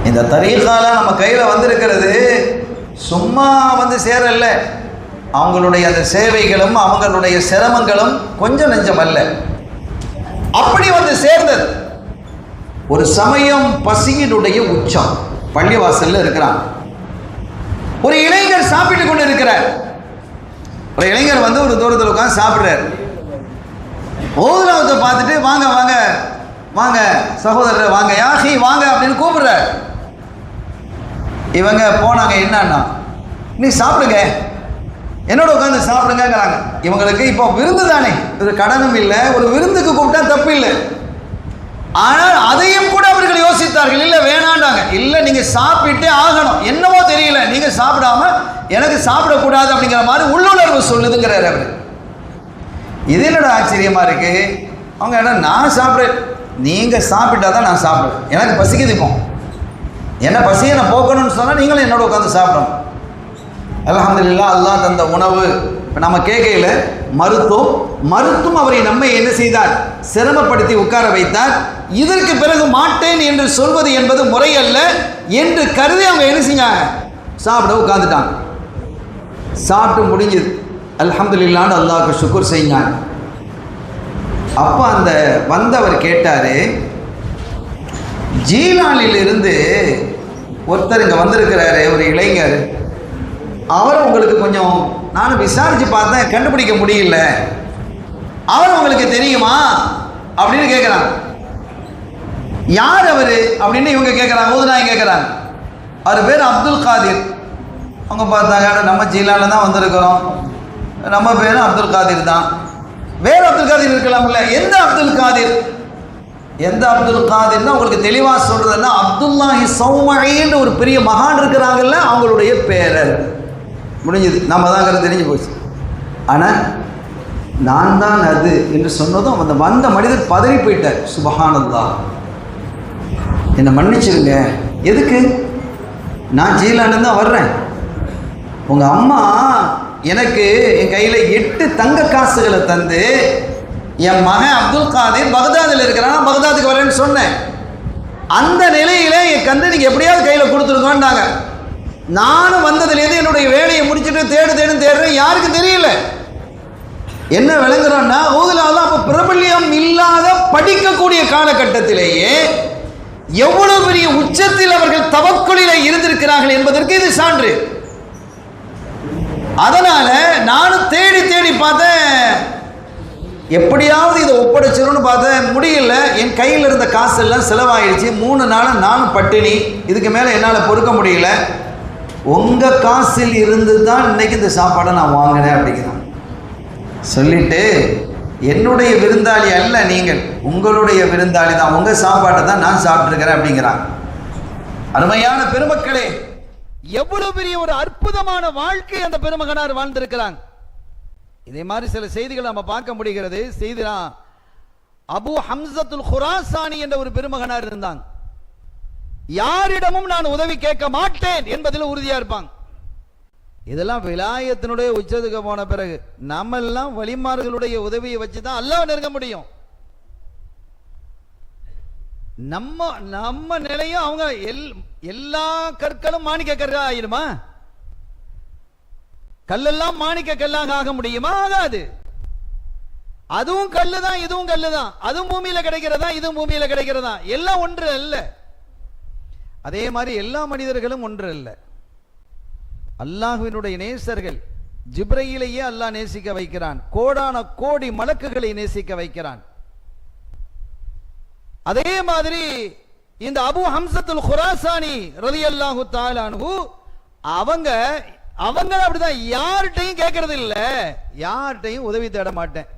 இந்த தரீகால நம்ம கையில் வந்திருக்கிறது சும்மா வந்து சேரல்ல. அவங்களுடைய அந்த சேவைகளும் அவங்களுடைய சிரமங்களும் கொஞ்சம் நெஞ்சம் அல்ல, அப்படி வந்து சேர்ந்தது. ஒரு சமயம் பசியினுடைய உச்சம், பள்ளிவாசல்ல இருக்கிறான். ஒரு இளைஞர் சாப்பிட்டு கொண்டு இருக்கிறார். ஒரு இளைஞர் வந்து ஒரு தூரத்தில் உட்காந்து சாப்பிட்றாரு. ஓதுலாவத்தை பார்த்துட்டு வாங்க வாங்க வாங்க சகோதரர் வாங்க யாஹி வாங்க அப்படின்னு கூப்பிடுறார். இவங்க போனாங்க, என்னன்னா நீ சாப்பிடுங்க, என்னோட உட்காந்து சாப்பிடுங்கிறாங்க. இவங்களுக்கு இப்போ விருந்து தானே, ஒரு கடனும் இல்லை, ஒரு விருந்துக்கு கூப்பிட்டா தப்பு இல்லை. ஆனால் அதையும் கூட அவர்கள் யோசித்தார்கள். இல்லை வேணாண்டாங்க. இல்லை நீங்க சாப்பிட்டே ஆகணும், என்னவோ தெரியல, நீங்க சாப்பிடாம எனக்கு சாப்பிடக்கூடாது அப்படிங்கிற மாதிரி உள்ளுணர்வு சொல்லுதுங்கிறார் அவர். இது என்னோட ஆச்சரியமா இருக்கு. அவங்க என்ன, நான் சாப்பிட்றேன், நீங்க சாப்பிட்டாதான் நான் சாப்பிடுவேன், எனக்கு பசிக்குது, இப்போ என்ன பசியை நான் போக்கணும்னு சொன்னால் நீங்களும் என்னோட உட்காந்து சாப்பிடணும். அல்ஹம்துலில்லாஹ், அல்லாஹ் தந்த உணவு இப்போ நம்ம கேட்கையில் மருத்துவம் அவரை நம்மை என்ன செய்தார், சிரமப்படுத்தி உட்கார வைத்தார். இதற்கு பிறகு மாட்டேன் என்று சொல்வது என்பது முறையல்ல என்று கருதி அவங்க என்ன செஞ்சாங்க, சாப்பிட உட்காந்துட்டாங்க. சாப்பிட்டு முடிஞ்சது, அல்ஹம்துலில்லாஹ்னு அல்லாஹ்க்கு ஷுக்ர் செஞ்சாங்க. அப்போ அந்த வந்தவர் கேட்டார், ஜீலானிலிருந்து ஒருத்தர் இங்கே வந்திருக்கிறாரு, ஒரு இளைஞர், அவர் உங்களுக்கு கொஞ்சம் நானும் விசாரிச்சு பார்த்தேன், கண்டுபிடிக்க முடியல, அவர் உங்களுக்கு தெரியுமா அப்படின்னு கேட்குறாங்க. யார் அவர் அப்படின்னு இவங்க கேட்குறாங்க, ஊதுனாங்க கேட்குறாங்க. அவர் பேர் அப்துல் காதிர். அவங்க பார்த்தாங்க, நம்ம ஜீலானில் தான் வந்திருக்கிறோம், நம்ம பேரும் அப்துல் காதிர் தான், வேறு அப்துல் காதிர் இருக்கலாம்ல, எந்த அப்துல் காதிர், எந்த அப்துல் காதிர்னா உங்களுக்கு தெளிவாக சொல்றதுன்னா அப்துல்லாஹி சௌமஈன்னு ஒரு பெரிய மகான் இருக்கிறாங்கல்ல, அவங்களுடைய பேரர். முடிஞ்சது, நம்ம தான் தெரிஞ்சு போச்சு. ஆனால் நான் தான் அது என்று சொன்னதும் அந்த வந்த மனிதர் பதறி போயிட்டார். சுபஹானல்லாஹ், என்னை மன்னிச்சிருங்க. எதுக்கு? நான் ஜீலானில் தான் வர்றேன். உங்கள் அம்மா எனக்கு என் கையில் 8 தங்க காசுகளை தந்து என் மகன் அப்துல் காதிர் பகதாதில் இருக்கிறான், பகதாதுக்கு வரேன்னு சொன்னேன். அந்த நிலையில என் கந்து நீங்கள் எப்படியாவது கையில் கொடுத்துருக்கோன்னாங்க. நானும் வந்ததுலேருந்து என்னுடைய வேலையை முடிச்சுட்டு தேடுறேன், யாருக்கு தெரியல. என்ன விளங்குறோன்னா, ஊதுலாவில் அப்போ பிரபல்யம் இல்லாத படிக்கக்கூடிய காலகட்டத்திலேயே எவ்வளவு பெரிய உச்சத்தில் அவர்கள் தவக்குலிலே இருந்திருக்கிறார்கள் என்பதற்கு இது சான்று. அதனால நானும் தேடி பார்த்தேன், எப்படியாவது இதை ஒப்படைச்சிரும்னு பார்த்தேன், முடியல. என் கையில் இருந்த காசு எல்லாம் செலவாயிடுச்சு, 3 நாள் நானும் பட்டினி, இதுக்கு மேலே என்னால் பொறுக்க முடியல. உங்கள் காசில் இருந்து தான் இன்னைக்கு இந்த சாப்பாடை நான் வாங்கினேன் அப்படிங்கிறான். சொல்லிட்டு, என்னுடைய விருந்தாளி அல்ல நீங்கள், உங்களுடைய விருந்தாளி தான், உங்கள் சாப்பாட்டை தான் நான் சாப்பிட்ருக்கிறேன் அப்படிங்கிறான். அருமையான பெருமக்களே, எவ்வளவு பெரிய ஒரு அற்புதமான வாழ்க்கை அந்த பெருமகனார் வாழ்ந்திருக்கிறாங்க. இதே மாதிரி சில செய்திகள் நம்ம பார்க்க முடிகிறது. செய்தினா அபு ஹம்சத்துல் குராசானி என்ற ஒரு பெருமகனார் இருந்தாங்க. யாரிடமும் நான் உதவி கேட்க மாட்டேன் என்பதில் உறுதியா இருப்பாங்க. இதெல்லாம் விலாயத்தினுடைய உச்சத்துக்கு போன பிறகு நம்ம எல்லாம் வலிமார்களுடைய உதவியை வச்சுதான் அல்லாஹ் நெருங்க முடியும். நம்ம நிலையும் அவங்க எல்லா கற்களும் மாணிக்க கற்கா ஆயிருமா? கல்லெல்லாம் மாணிக்க கல்லாக ஆக முடியுமா? ஆகாது. அதுவும் கல்லுதான், இதுவும் கல்லுதான், அதுவும் பூமியில கிடைக்கிறதா, இதுவும் பூமியில கிடைக்கிறதா, எல்லாம் ஒன்று அல்ல. அதே மாதிரி எல்லா மனிதர்களும் ஒன்று அல்ல. அல்லாஹ்வினுடைய நேசர்கள் ஜிப்ரீலையே அல்லாஹ் நேசிக்க வைக்கிறான், கோடான கோடி மலக்குகளை நேசிக்க வைக்கிறான். அதே மாதிரி இந்த அபு ஹம்சத்துல் குராசானி ரலியல்லாஹு தஆலா அன்ஹு அவங்க அவங்க அப்படிதான், யார்கிட்டையும் கேட்கறது இல்ல, யார்கிட்டையும் உதவி தேட மாட்டேன்.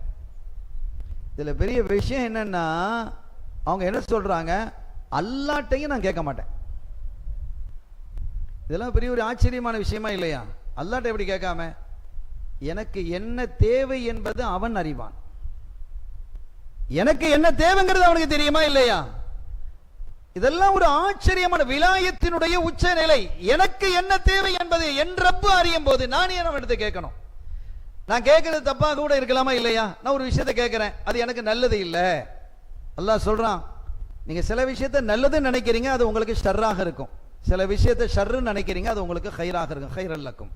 இதுல பெரிய விஷயம் என்னன்னா, அவங்க என்ன சொல்றாங்க, அல்லாஹ்ட்டையும் நான் கேட்க மாட்டேன். இதெல்லாம் பெரிய ஒரு ஆச்சரியமான விஷயமா இல்லையா? அல்லாஹ்ட்ட எப்படி கேட்காம, எனக்கு என்ன தேவை என்பது அவன் அறிவான். எனக்கு என்ன தேவைங்கிறது அவனுக்கு தெரியுமா இல்லையா? இதெல்லாம் ஒரு ஆச்சரியமான விலாயத்தினுடைய உச்ச நிலை. எனக்கு என்ன தேவை என்பதை என் ரப்பு அறியும் போது நான் என்ன எடுத்து கேட்கணும்? நான் கேட்கறது தப்பாக கூட இருக்கலாமா இல்லையா? நான் ஒரு விஷயத்தை கேட்கிறேன், அது எனக்கு நல்லது இல்லை. அல்லாஹ் சொல்றான், நீங்க சில விஷயத்தை நல்லதுன்னு நினைக்கிறீங்க, அது உங்களுக்கு ஷர்ராக இருக்கும். சில விஷயத்தை ஷர்ருன்னு நினைக்கிறீங்க, அது உங்களுக்கு ஹைராக இருக்கும். ஹைரல்லக்கும்.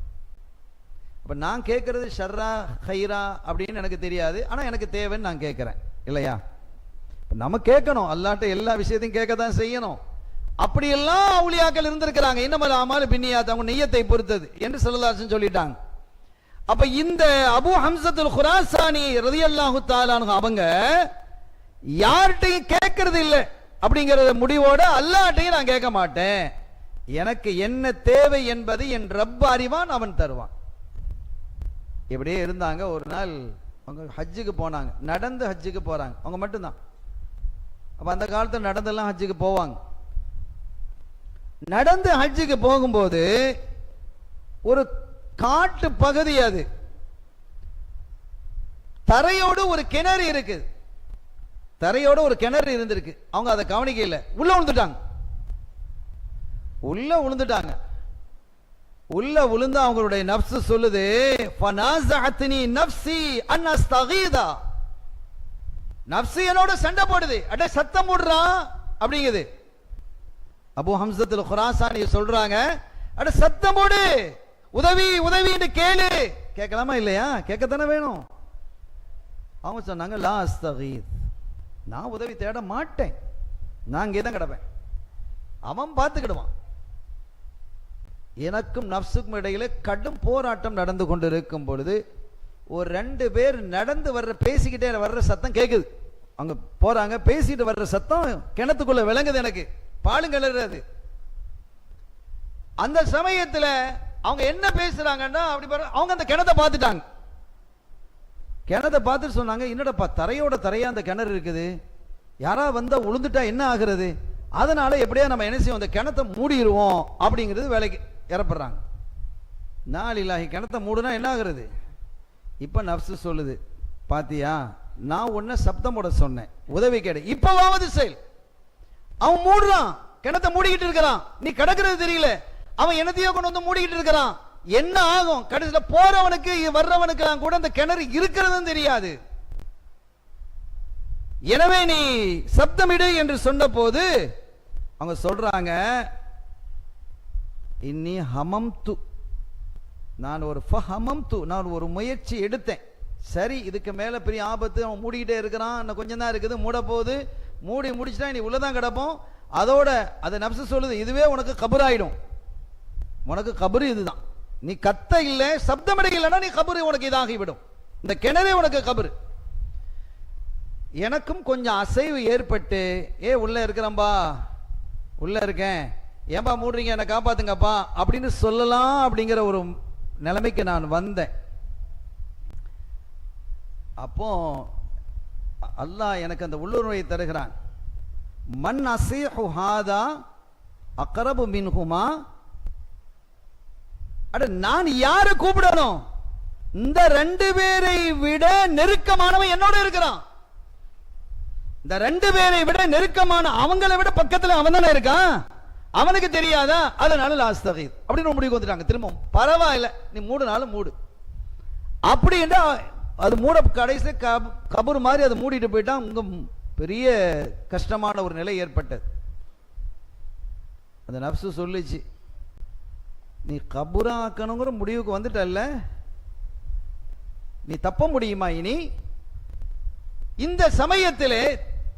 அப்ப நான் கேட்கறது ஷர்ரா ஹைரா அப்படின்னு எனக்கு தெரியாது, ஆனா எனக்கு தேவைன்னு நான் கேட்கிறேன் இல்லையா? நம்ம கேட்கணும், அல்லாஹ்ட்ட எல்லா விஷயத்தையும் கேட்க தான் செய்யணும். அப்படியெல்லாம் அவுலியாக்கள் இருந்திருக்கிறாங்க. இன்னமல் அமாலு பின்னியாத், அவங்க நிய்யத்தை பொறுத்தது என்று ஸல்லல்லாஹு அலைஹி வஸல்லம் சொல்லிட்டாங்க. அப்ப இந்த அபூ ஹம்ஸத்துல் குராசானி ரலியல்லாஹு தஆலா அன்ஹு அவங்க யார்கிட்டையும் கேட்கறது இல்லை அப்படிங்கிற முடிவோட அல்லாஹ்ட்டையும் நான் கேட்க மாட்டேன். எனக்கு என்ன தேவை என்பது என் ரப் அறிவான், அவன் தருவான். இப்படியே இருந்தாங்க. ஒரு நாள் அவங்க ஹஜ்ஜுக்கு போனாங்க, நடந்து ஹஜ்ஜுக்கு போறாங்க, அவங்க மட்டும்தான். அப்ப அந்த காலத்தில் நடந்தெல்லாம் ஹஜ்ஜுக்கு போவாங்க. நடந்து ஹஜ்ஜுக்கு போகும்போது ஒரு காட்டு பகுதி, அது தரையோடு ஒரு கிணறு இருக்கு, தரையோட ஒரு கிணறு இருந்திருக்கு. அவங்க அதை கவனிக்கல, உள்ள விழுந்துட்டாங்க. உள்ள விழுந்துட்டாங்க. உள்ள விழுந்து அவங்களுடைய நப்சு சொல்லுது, ஃபனாஸஅத்னி நஃப்ஸி அன் அஸ்தகீதா, நப்சு என்னோட சண்டை போடுது, அட சத்தம் போடுறா அப்படிங்குது. அபூ ஹம்ஸத்துல் குராசானி சொல்றாங்க, அட சத்தம் போடு, உதவி உதவின்னு கேளு. கேட்கலாமா இல்லையா? கேட்கத்தானே வேணும். அவங்க சொன்னாங்க, லா அஸ்தகீத், நான் உதவி தேட மாட்டேன், நான் இங்கே தான் கிடப்பேன், அவன் பார்த்துக்கிடுவான். எனக்கும் நப்சுக்கும் இடையில கடும் போராட்டம் நடந்து கொண்டிருக்கும் பொழுது ஒரு 2 பேர் நடந்து வர்ற, பேசிக்கிட்டே வர்ற சத்தம் கேட்குது. அங்க போறாங்க, பேசிட்டு வர்ற சத்தம் கிணத்துக்குள்ள விளங்குது, எனக்கு பாலுங்கலறது. அந்த சமயத்துல அவங்க என்ன பேசுறாங்கன்னா, அப்படி அவங்க அந்த கிணத்தை பார்த்துட்டாங்க. கிணத்தை பார்த்துட்டு சொன்னாங்க, என்னடப்பா தரையோட தரையா அந்த கிணறு இருக்குது, யாரா வந்தா உளுந்துட்டா என்ன ஆகுறது, அதனால எப்படியா நம்ம என்ன செய்வோம், அந்த கிணத்தை மூடிடுவோம் அப்படிங்கிறது வேலைக்கு இறப்படுறாங்க. நாளில்லாஹி, கிணத்தை மூடுனா என்ன ஆகுறது? இப்ப நப்சு சொல்லுது, பாத்தியா நான் உன்னை சப்தம் போட சொன்னேன், உதவி கேடு, இப்பவாவது செயல். அவன் மூடுறான், கிணத்தை மூடிக்கிட்டு இருக்கிறான், நீ கிடக்கிறது தெரியல, அவன் என்னத்தையோ கொண்டு வந்து மூடிக்கிட்டு இருக்கிறான். என்ன ஆகும்? கடைசியில போறவனுக்கு வர்றவனுக்கு கூட அந்த கிணறு இருக்கிறதும் தெரியாது. எனவே நீ சப்தமிடு என்று சொன்ன போது அவங்க சொல்றாங்க, இன்னி ஹமம்து, நான் ஒரு முயற்சி எடுத்தேன். சரி, இதுக்கு மேல பெரிய ஆபத்து, அவன் மூடிக்கிட்டே இருக்கிறான், இன்னும் கொஞ்சம் தான் இருக்குது, மூட போகுது, மூடி முடிச்சுட்டா நீ உள்ளதான் கிடப்போம். அதோட அது நப்சு சொல்லுது, இதுவே உனக்கு கபராயிடும், உனக்கு கபரு இதுதான், நீ கத்த இல்லை சப்தமிட இல்லைன்னா நீ கபரு உனக்கு இதாகிவிடும், இந்த கிணறே உனக்கு கபரு. எனக்கும் கொஞ்சம் அசைவு ஏற்பட்டு, உள்ள இருக்கிறம்பா, உள்ள இருக்கேன், ஏன்பா மூடுறீங்க, என்னை காப்பாத்துங்கப்பா அப்படின்னு சொல்லலாம் அப்படிங்கிற ஒரு நிலைமைக்கு நான் வந்தேன். அப்போ அல்லாஹ் எனக்கு அந்த உள்ளுணர்வை தருகிறான். மன் அஸீஹு ஹாதா அக்ரபு மின்ஹுமா, அட நான் யாரை கூப்பிடணும், இந்த 2 பேரை விட நெருக்கமானவன் என்னோட இருக்கிறான், இந்த 2 பேரை விட நெருக்கமான, அவங்களை விட பக்கத்துல அவன் தானே இருக்கான், அவனுக்கு தெரியாதா, அதனால லாஸ்தகீத் அப்படின்னு முடிவுக்கு வந்துட்டாங்க. திரும்ப பரவாயில்ல, நீ மூடுனாலும் மூடு அப்படி என்றா அது மூட, கடைசி கபர் மாதிரி அதை மூடிட்டு போயிட்டான். உங்க பெரிய கஷ்டமான ஒரு நிலை ஏற்பட்டது. அந்த நப்சு சொல்லிச்சு, நீ கபூராக்கணுங்கிற முடிவுக்கு வந்துட்டல்ல, நீ தப்ப முடியுமா இனி? இந்த சமயத்திலே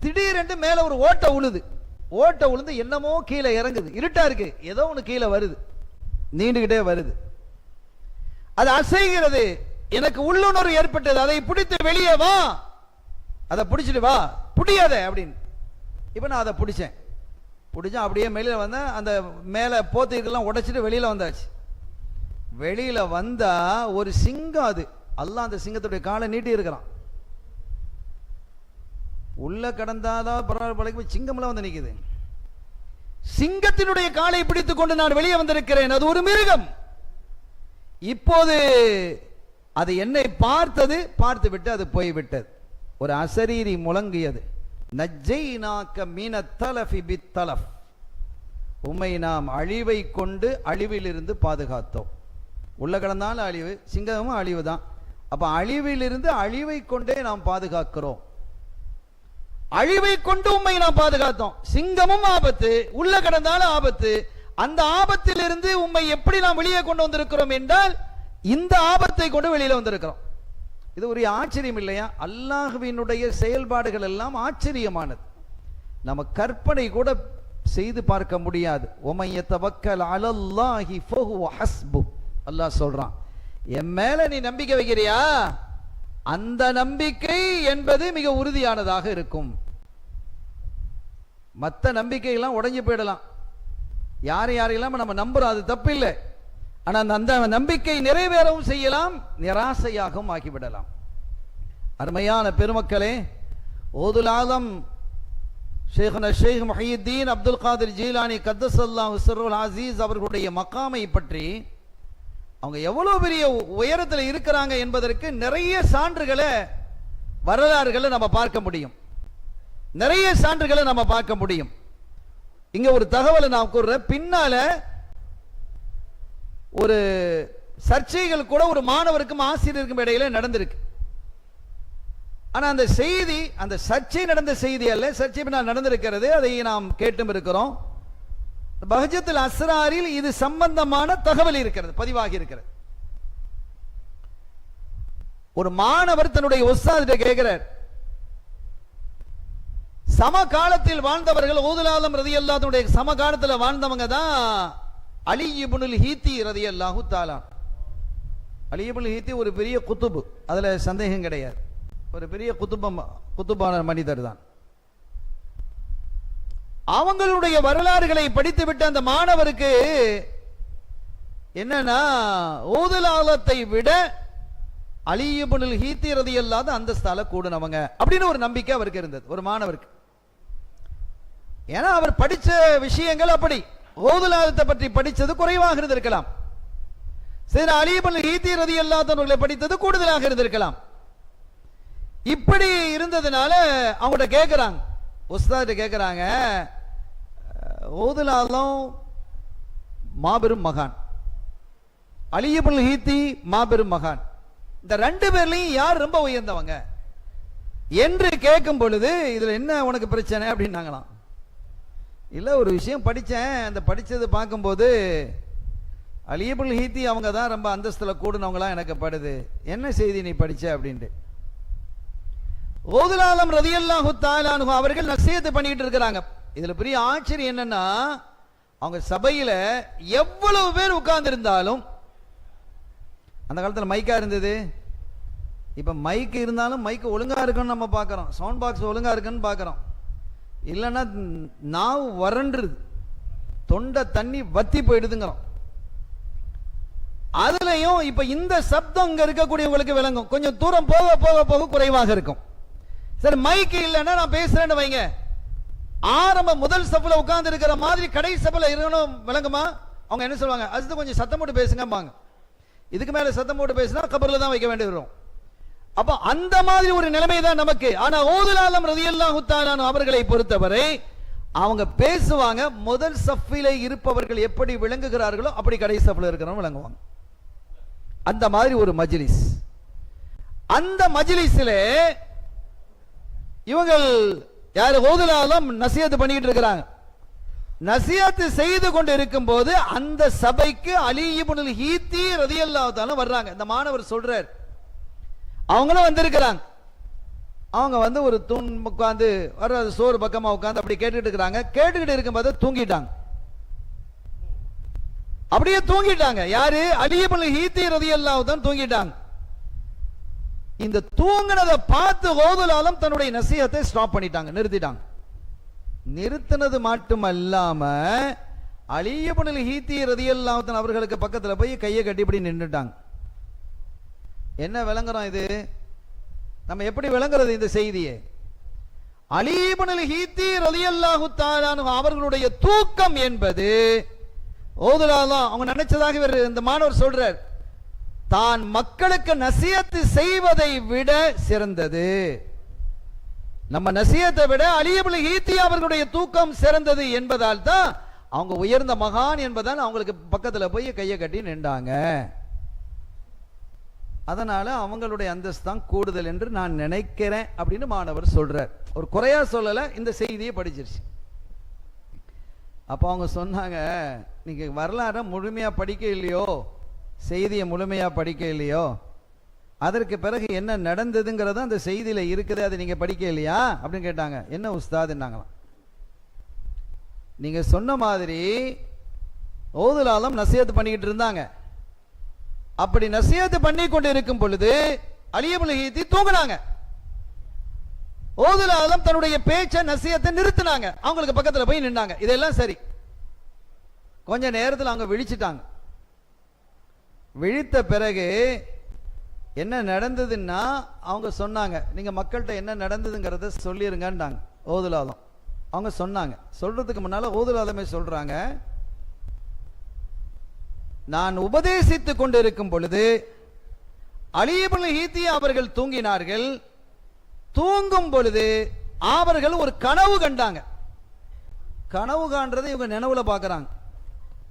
திடீரென்று மேல ஒரு ஓட்டை உழுது, ஓட்டை உழுந்து என்னமோ கீழே இறங்குது, இருட்டா இருக்கு, ஏதோ ஒன்று கீழே வருது, நீண்டுகிட்டே வருது, அது அசைகிறது. எனக்கு உள்ளுணர்வு ஏற்பட்டது, அதை பிடித்து வெளியே வா, அதை பிடிச்சிட்டு வா, பிடியாத அப்படின்னு. இப்ப நான் அதை பிடிச்சேன், அப்படியே மேலே வந்தேன், அந்த மேலே போத்திக்கெல்லாம் உடைச்சிட்டு வெளியில வந்தாச்சு. வெளியில வந்தா ஒரு சிங்கம், அது அல்லாஹ் அந்த சிங்கத்துடைய காலை நீட்டி இருக்கிறான். உள்ள கடந்தாதான் பரவாயில்ல, சிங்கம்லாம் வந்து நிக்குது. சிங்கத்தினுடைய காலை பிடித்துக் கொண்டு நான் வெளியே வந்திருக்கிறேன். அது ஒரு மிருகம். இப்போது அது என்னை பார்த்தது, பார்த்து விட்டு அது போய்விட்டது. ஒரு அசரீரி முழங்கியது, நஜ்ஜைனாக மினத் தலஃபி பித்தலஃப், உம்மை நாம் அழிவை கொண்டு அழிவிலிருந்து பாதுகாத்தோம். உள்ள கடந்தாலும் அழிவு, சிங்கமும் அழிவு தான். அப்ப அழிவிலிருந்து அழிவை கொண்டே நாம் பாதுகாக்கிறோம். அழிவை கொண்டு உம்மை நாம் பாதுகாத்தோம். சிங்கமும் ஆபத்து, உள்ள கடந்தாலும் ஆபத்து. அந்த ஆபத்திலிருந்து உம்மை எப்படி நாம் வெளியே கொண்டு வந்திருக்கிறோம் என்றால் இந்த ஆபத்தை கொண்டு வெளியில வந்திருக்கிறோம். இது ஒரு ஆச்சரியம் இல்லையா? அல்லாஹ்வினுடைய செயல்பாடுகள் எல்லாம் ஆச்சரியமானது. நம்ம கற்பனை கூட செய்து பார்க்க முடியாது. ஒமைய தவக்கல் அலல்லாஹி ஃபஹுவ ஹஸ்பு, அல்லாஹ் சொல்றான், என் மேல நீ நம்பிக்கை வைக்கிறியா, அந்த நம்பிக்கை என்பது மிக உறுதியானதாக இருக்கும். மற்ற நம்பிக்கையெல்லாம் உடைஞ்சு போயிடலாம். யாரையெல்லாம் நம்ம நம்புறோம், அது தப்பு இல்லை. ஆனால் அந்த நம்பிக்கை நிறைவேறவும் செய்யலாம், நிராசையாகவும் ஆக்கிவிடலாம். அருமையான பெருமக்களே, ஓதுல் ஆலம் ஷேக் முஹியுத்தீன் அப்துல் காதிர் ஜீலானி கத்தஸல்லாஹு சிர்ருல் அஸீஸ் அவர்களுடைய மகாமை பற்றி, அவங்க எவ்வளவு பெரிய உயரத்தில் இருக்கிறாங்க என்பதற்கு நிறைய சான்றுகளை, வரலாறுகளை நம்ம பார்க்க முடியும். நிறைய சான்றுகளை நம்ம பார்க்க முடியும். இங்க ஒரு தகவலை நான் கூறுறேன். பின்னால ஒரு சர்ச்சைகள் கூட ஒரு மாணவருக்கும் ஆசிரியருக்கும் இடையில நடந்திருக்கு. ஆனா அந்த செய்தி, அந்த சர்ச்சை நடந்த செய்தி அல்ல, சர்ச்சை பின்னால் நடந்திருக்கிறது. அதை நாம் கேட்டும் இருக்கிறோம். பஹஜத்துல் அஸ்ராரில் இது சம்பந்தமான தகவல் இருக்கிறது, பதிவாகி இருக்கிறது. ஒரு மாணவர் தன்னுடைய உஸ்தாதிட்ட கேட்கிறார், சமகாலத்தில் வாழ்ந்தவர்கள் ஓதுல் ஆலம் ரலியல்லாஹு அன்ஹுடைய சமகாலத்தில் வாழ்ந்தவங்க தான் அலி இப்னுல் ஹீத்தி ரலியல்லாஹு தஆலா. அலி இப்னுல் ஹீத்தி ஒரு பெரிய குத்துபு, அதுல சந்தேகம் கிடையாது. ஒரு பெரிய குத்துபான மனிதர் தான். அவங்களுடைய வரலாறுகளை படித்துவிட்டு அந்த மாணவருக்கு என்னன்னா, ஓதுல் ஆலத்தை விட அலி இப்னுல் ஹீத்தி ரலியல்லாஹு அந்தஸ்தால கூடுனவங்க அப்படின்னு ஒரு நம்பிக்கை அவருக்கு இருந்தது, ஒரு மாணவருக்கு. ஏன்னா அவர் படிச்ச விஷயங்கள் அப்படி, ஓதுல் ஆலத்தை பற்றி படித்தது குறைவாக இருந்திருக்கலாம். சரி, அலி இப்னுல் ஹீத்தி ரலியல்லாஹு அன்ஹுவை படித்தது கூடுதலாக இருந்திருக்கலாம். இப்படி இருந்ததுனால அவங்கள்ட்ட கேட்கிறாங்க, உஸ்தாத் கேட்கிறாங்க, ஓதுல் ஆலம் மாபெரும் மகான், அலி இப்னுல் ஹீத்தி மாபெரும் மகான், இந்த ரெண்டு பேர்லையும் யார் ரொம்ப உயர்ந்தவங்க என்று கேட்கும் பொழுது, இதுல என்ன உனக்கு பிரச்சனை அப்படின்னாங்களாம். இல்லை, ஒரு விஷயம் படித்தேன், அந்த படித்தது பார்க்கும்போது அலி இப்னுல் ஹீத்தி அவங்க தான் ரொம்ப அந்தஸ்தில் கூடுனவங்களாம் எனக்கு படுது. என்ன செய்தி நீ படிச்ச அப்படின்ட்டு. ஓதுல் ஆலம் ரலியல்லாஹு தஆலா அன்ஹு அவர்கள் நசீஹத் பண்ணிட்டு இருக்கிறாங்க. இதுல பெரிய ஆச்சரியம் என்னன்னா, அவங்க சபையில எவ்வளவு பேர் உட்கார்ந்து இருந்தாலும், அந்த காலத்தில் மைக்கா இருந்தது, இப்ப மைக் இருந்தாலும் மைக் ஒழுங்கா இருக்குன்னு நம்ம பார்க்கிறோம், சவுண்ட் பாக்ஸ் ஒழுங்கா இருக்குன்னு பார்க்கிறோம். இல்லைன்னா நாவு வறண்டுருது, தொண்டை தண்ணி வத்தி போயிடுதுங்கிறோம். அதுலயும் இப்ப இந்த சப்தம் இங்க இருக்கக்கூடியவங்களுக்கு விளங்கும், கொஞ்சம் தூரம் போக போக போக குறைவாக இருக்கும். சரி, மைக் இல்லைன்னா நான் பேசுறேன்னு வைங்க, ஆரம்ப முதல் சபையில உட்கார்ந்து இருக்கிற மாதிரி கடை சபையில இருக்கணும், விளங்குமா? அவங்க என்ன சொல்லுவாங்க, அது கொஞ்சம் சத்தம் போட்டு பேசுங்கம்பாங்க. இதுக்கு மேல சத்தம் போட்டு பேசினா கபர்ல தான் வைக்க வேண்டி வரும். அப்ப அந்த மாதிரி ஒரு நிலைமை தான் நமக்கு. ஆனா ஓதுல் ஆலம் ரலியல்லாஹு தஆலா அவர்களை பொறுத்தவரை அவங்க பேசுவாங்க, முதல் சஃபிலே இருப்பவர்கள் எப்படி விளங்குகிறார்களோ அப்படி கடை சஃபில இருக்கிறவங்க விளங்குவாங்க. அந்த மாதிரி ஒரு மஜ்லிஸ். அந்த மஜ்லிஸிலே இவங்கள் யார், ஓதுல் ஆலம் நசியத் பண்ணிட்டு இருக்கிறாங்க. நசியத் செய்து கொண்டு இருக்கும் போது அந்த சபைக்கு அலி இப்னுல் ஹீத்தி ரலியல்லாஹு தஆலா வர்றாங்க. இந்த மாணவர் சொல்றார், அவங்களும் வந்திருக்கிறாங்க. அவங்க வந்து ஒரு தூண் உட்காந்து வர சோறு பக்கமா உட்காந்து அப்படி கேட்டுட்டு இருக்கிறாங்க. கேட்டுக்கிட்டு இருக்கும்போது தூங்கிட்டாங்க, அப்படியே தூங்கிட்டாங்க. யாரு? அலி இப்னுல் ஹீத்தி ரலியல்லாஹு தஆலா தூங்கிட்டாங்க. இந்த தூங்கினதை பார்த்து ஓதுல் ஆலம் தன்னுடைய நசீஹத்தை ஸ்டாப் பண்ணிட்டாங்க, நிறுத்திட்டாங்க. நிறுத்தினது மட்டுமல்லாம அலி இப்னுல் ஹீத்தி ரலியல்லாஹு தஆலா அவர்களுக்கு பக்கத்துல போய் கையை கட்டி இப்படி நின்னுட்டாங்க. என்ன விளங்குறோம் இது? நம்ம எப்படி விளங்குறது இந்த செய்தியை? அலி இப்னுல் ஹீத்தி ரலியல்லாஹு தஆலா அவர்களுடைய தூக்கம் என்பது ஓதுலாதான் அவங்க நினைச்சதாக இந்த மாணவர் சொல்றார், தான் மக்களுக்கு நசியத்து செய்வதை விட சிறந்தது. நம்ம நசியத்தை விட அலி இப்னுல் ஹீத்தி அவர்களுடைய தூக்கம் சிறந்தது என்பதால் தான் அவங்க உயர்ந்த மகான் என்பதால் அவங்களுக்கு பக்கத்துல போய் கையை கட்டி நின்றாங்க. அதனால அவங்களுடைய அந்தஸ்து தான் கூடுதல் என்று நான் நினைக்கிறேன் அப்படின்னு மாணவர் சொல்றார். ஒரு குறையா சொல்லல, இந்த செய்தியை படிச்சிருச்சு. அப்ப அவங்க சொன்னாங்க, நீங்க வரலாறு முழுமையா படிக்க இல்லையோ, செய்தியை முழுமையா படிக்க இல்லையோ, அதற்கு பிறகு என்ன நடந்ததுங்கிறத அந்த செய்தியில இருக்குது, அதை நீங்க படிக்க இல்லையா அப்படின்னு கேட்டாங்க. என்ன உஸ்தாதுன்னாங்களாம். நீங்க சொன்ன மாதிரி ஓதுல் ஆலம் நசியத்து பண்ணிக்கிட்டு இருந்தாங்க. அப்படி நசியத்து பண்ணி கொண்டு இருக்கும் பொழுது அலி இப்னுல் ஹீத்தி தூங்கினாங்க. ஓதுல் ஆலம் தன்னுடைய பேச்ச நசியத்தை நிறுத்தினாங்க. அவங்களுக்கு பக்கத்துல போய் நின்னாங்க. இதெல்லாம் சரி. கொஞ்ச நேரத்தில் அவங்க விழிச்சிட்டாங்க. விழித்த பிறகு என்ன நடந்ததுன்னா அவங்க சொன்னாங்க, நீங்க மக்கள்கிட்ட என்ன நடந்ததுங்கிறத சொல்லிருங்கன்றாங்க ஓதுல் ஆலம். அவங்க சொன்னாங்க. சொல்றதுக்கு முன்னால ஓதுல் ஆலமே சொல்றாங்க, நான் உபதேசித்துக் கொண்டிருக்கும் பொழுது அலி இப்னுல் ஹீத்தி அவர்கள் தூங்கினார்கள். தூங்கும் பொழுது அவர்கள் ஒரு கனவு கண்டாங்க. கனவு காண்றதை இவங்க நினைவுல பார்க்கறாங்க.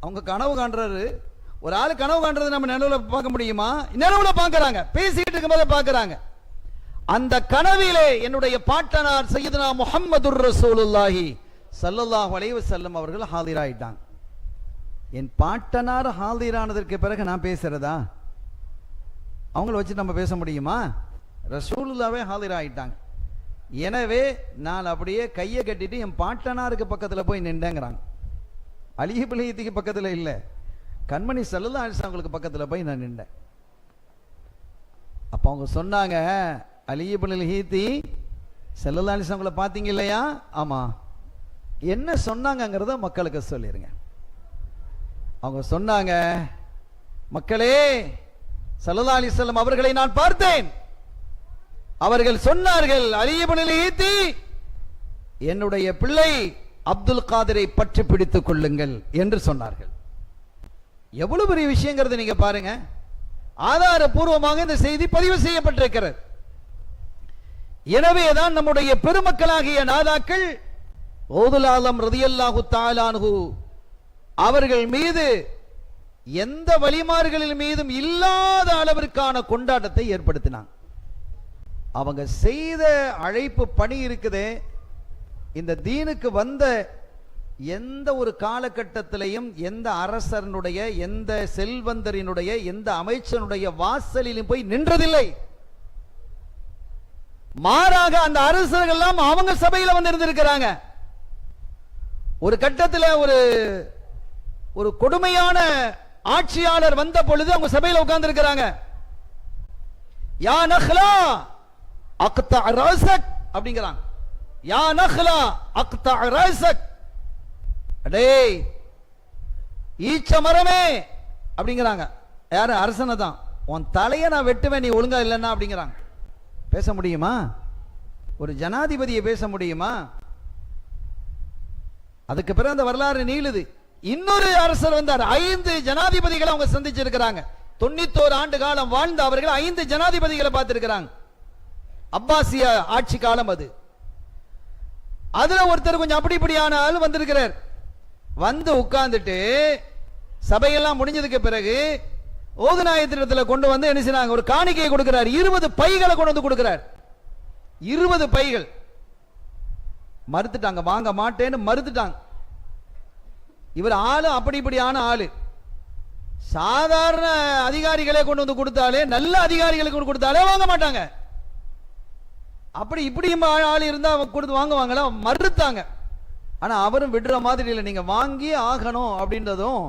அவங்க கனவு காண்றாரு. ஒரு ஆள் கனவு காண்றது நம்ம நினைவுல பார்க்க முடியுமா? நினைவுல பார்க்கறாங்க. பேசிட்டு இருக்கும்போது பார்க்கறாங்க. அந்த கனவிலே என்னுடைய பாட்டனார் சையதுனா முஹம்மதுர் ரசூலுல்லாஹி ஸல்லல்லாஹு அலைஹி வஸல்லம் அவர்கள் ஹாதிராயிட்டாங்க. என் பாட்டனார் ஹாதிரானதற்கு பிறகு நான் பேசுறதா? அவங்கள வச்சு நம்ம பேச முடியுமா? ரசூலுல்லாவே ஹாதிராயிட்டாங்க. எனவே நான் அப்படியே கையை கட்டிட்டு என் பாட்டனாருக்கு பக்கத்துல போய் நின்றேங்கிறாங்க. அலி இப்னுல் ஹீத்திக்கு பக்கத்துல இல்ல, கண்மணி ஸல்லல்லாஹு அலைஹி வஸல்லம் அவங்களுக்கு பக்கத்துல போய் நான் நின்றேன். அப்ப அவங்க சொன்னாங்க, அலி இப்னுல் ஹீத்தி ஸல்லல்லாஹு அலைஹி வஸல்லம் அவங்களை பாத்தீங்க இல்லையா? ஆமா. என்ன சொன்னாங்கங்கிறத மக்களுக்கு சொல்லிருங்க. அவங்க சொன்னாங்க, மக்களே, ஸல்லல்லாஹு அலைஹி வஸல்லம் அவர்களை நான் பார்த்தேன். அவர்கள் சொன்னார்கள், அலி இப்னுல் ஹீத்தி என்னுடைய பிள்ளை அப்துல் காதிரை பற்றி பிடித்துக் கொள்ளுங்கள் என்று சொன்னார்கள். எவ்வளவு பெரிய விஷயங்கிறது நீங்க பாருங்க. ஆதாரபூர்வமாக இந்த செய்தி பதிவு செய்யப்பட்டிருக்கிறது. எனவேதான் நம்முடைய பெருமக்களாகிய நாதாக்கள் ஓதுல் ஆலம் ரலியல்லாஹு தஆலா அன்ஹு அவர்கள் மீது எந்த வலிமார்களின் மீதும் இல்லாத அளவிற்கான கொண்டாட்டத்தை ஏற்படுத்தினாங்க. அவங்க செய்த அழைப்பு பணி இருக்குதே, இந்த தீனுக்கு வந்த எந்த ஒரு காலகட்டத்திலையும் எந்த அரசனுடைய, எந்த செல்வந்தரினுடைய, எந்த அமைச்சனுடைய வாசலிலும் போய் நின்றதில்லை. மாறாக அந்த அரசர்கள் எல்லாம் அவங்க சபையில வந்து இருந்திருக்கிறாங்க. ஒரு கட்டத்தில் ஒரு கொடுமையான ஆட்சியாளர் வந்த பொழுது அவங்க சபையில உட்கார்ந்து இருக்கிறாங்க. யா நஹ்லா அக்தா ரஸக் அப்படிங்கறாங்க. யா நஹ்லா அக்தா ரஸக், அடேய் ஈச்ச மரமே அப்படிங்கறாங்க. யாரு? அரசனை தான். உன் தலையை நான் வெட்டுவேன் நீ ஒழுங்கா இல்லைன்னா அப்படிங்கறாங்க. பேச முடியுமா? ஒரு ஜனாதிபதியை பேச முடியுமா? அதுக்கு பிறகு அந்த வரலாறு நீளுது. இன்னொரு அரசர் வந்தார். 5 ஜனாதிபதிகளை அவங்க சந்திச்சிருக்கிறாங்க. 91 ஆண்டு காலம் வாழ்ந்த அவர்கள் 5 ஜனாதிபதிகளை பார்த்திருக்கிறாங்க. அப்பாசிய ஆட்சி காலம் அது. அதுல ஒருத்தர் கொஞ்சம் அப்படி இப்படியான ஆள் வந்திருக்கிறார். வந்து உட்கார்ந்துட்டு சபையெல்லாம் முடிஞ்சதுக்கு பிறகு ஓதுநாயகத்திடத்தில் கொண்டு வந்து என்ன செய்றாங்க? ஒரு காணிக்கையை கொடுக்கிறார். 20 பைகளை கொண்டு வந்து கொடுக்கிறார். 20 பைகள். மறுத்துட்டாங்க, வாங்க மாட்டேன்னு மறுத்துட்டாங்க. இவர் ஆளு அப்படி இப்படியான ஆளு. சாதாரண அதிகாரிகளே கொண்டு வந்து கொடுத்தாலே, நல்ல அதிகாரிகளுக்கு கொடுத்தாலே வாங்க மாட்டாங்க. அப்படி இப்படியும் ஆள் இருந்தா கொடுத்து வாங்குவாங்களா? மறுத்தாங்க. ஆனா அவரும் விடுற மாதிரி இல்லை, நீங்க வாங்கி ஆகணும் அப்படின்றதும்.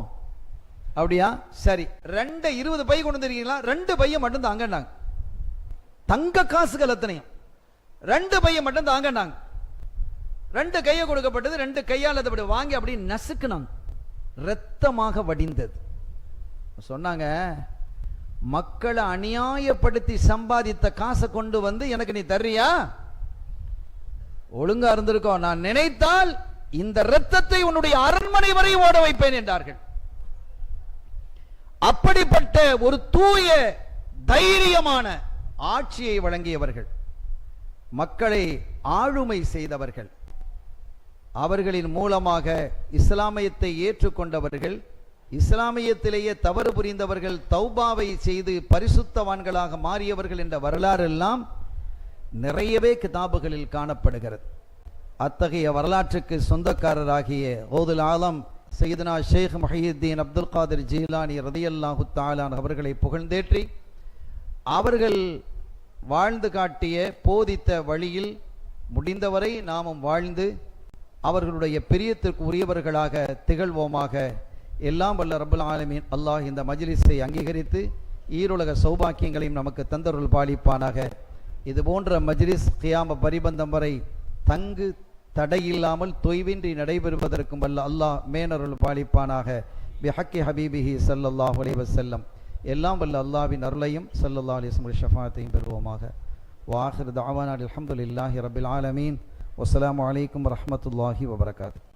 அப்படியா? சரி, 20 பை கொண்டு வந்துருக்கீங்களா? 2 பையை மட்டும் தாங்கன்னாங்க. தங்க காசுகள் அத்தனையும் 2 பையை மட்டும் தாங்கன்னாங்க. 2 கையை கொடுக்கப்பட்டது. 2 கையால் அதை வாங்கி அப்படி நசுக்குனாங்க. இரத்தமாக வடிந்தது. சொன்னாங்க, மக்களை அநியாயப்படுத்தி சம்பாதித்த காசை கொண்டு வந்து எனக்கு நீ தர்றியா? ஒழுங்கா இருந்திருக்கோம், நான் நினைத்தால் இந்த இரத்தத்தை உன்னுடைய அரண்மனை வரை ஓட வைப்பேன் என்றார்கள். அப்படிப்பட்ட ஒரு தூய தைரியமான ஆட்சியை வழங்கியவர்கள், மக்களை ஆளுமை செய்தவர்கள், அவர்களின் மூலமாக இஸ்லாமியத்தை ஏற்றுக்கொண்டவர்கள், இஸ்லாமியத்திலேயே தவறு புரிந்தவர்கள் தௌபாவை செய்து பரிசுத்தவான்களாக மாறியவர்கள் என்ற வரலாறு எல்லாம் நிறையவே கிதாபுகளில் காணப்படுகிறது. அத்தகைய வரலாற்றுக்கு சொந்தக்காரராகிய கௌதுல் ஆலம் சையதுனா ஷேக் முஹையுத்தீன் அப்துல் காதிர் ஜீலானி ரதியல்லாஹு தஆலா அவர்களை புகழ்ந்தேற்றி அவர்கள் வாழ்ந்து காட்டிய போதித்த வழியில் முடிந்தவரை நாமும் வாழ்ந்து அவர்களுடைய பிரியத்திற்கு உரியவர்களாக திகழ்வோமாக. எல்லாம் வல்ல ரப்பல் ஆலமீன் அல்லாஹ் இந்த மஜ்லிஸை அங்கீகரித்து ஈருலக சௌபாக்கியங்களையும் நமக்கு தந்தருள் பாலிப்பானாக. இது போன்ற மஜ்லிஸ் கியாம பரிபந்தம் வரை தங்கு தடையில்லாமல் தொய்வின்றி நடைபெறுவதற்கும் வல்ல அல்லாஹ் மேனருள் பாலிப்பானாக. பிஹக்கி ஹபீபிஹி ஸல்லல்லாஹு அலைஹி வஸல்லம். எல்லாம் வல்ல அல்லாஹ்வின் அருளையும் ஸல்லல்லாஹு அலைஹி வஸல்லம் ஷஃபாஅத்தையும் பெறுவோமாக. வாஹிர் தஅவானா அல்ஹம்துலில்லாஹி ரப்பில் ஆலமீன். வஸ்ஸலாமு அலைக்கும் வரஹ்மத்துல்லாஹி வபரகாத்துஹு.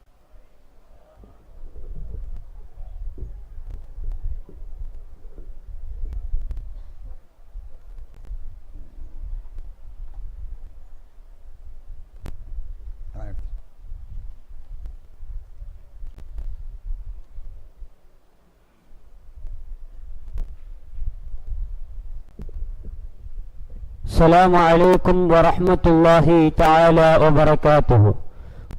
அஸ்ஸலாமு அலைக்கும் வரஹ்மத்துல்லாஹி தஆலா வபரகாத்துஹு.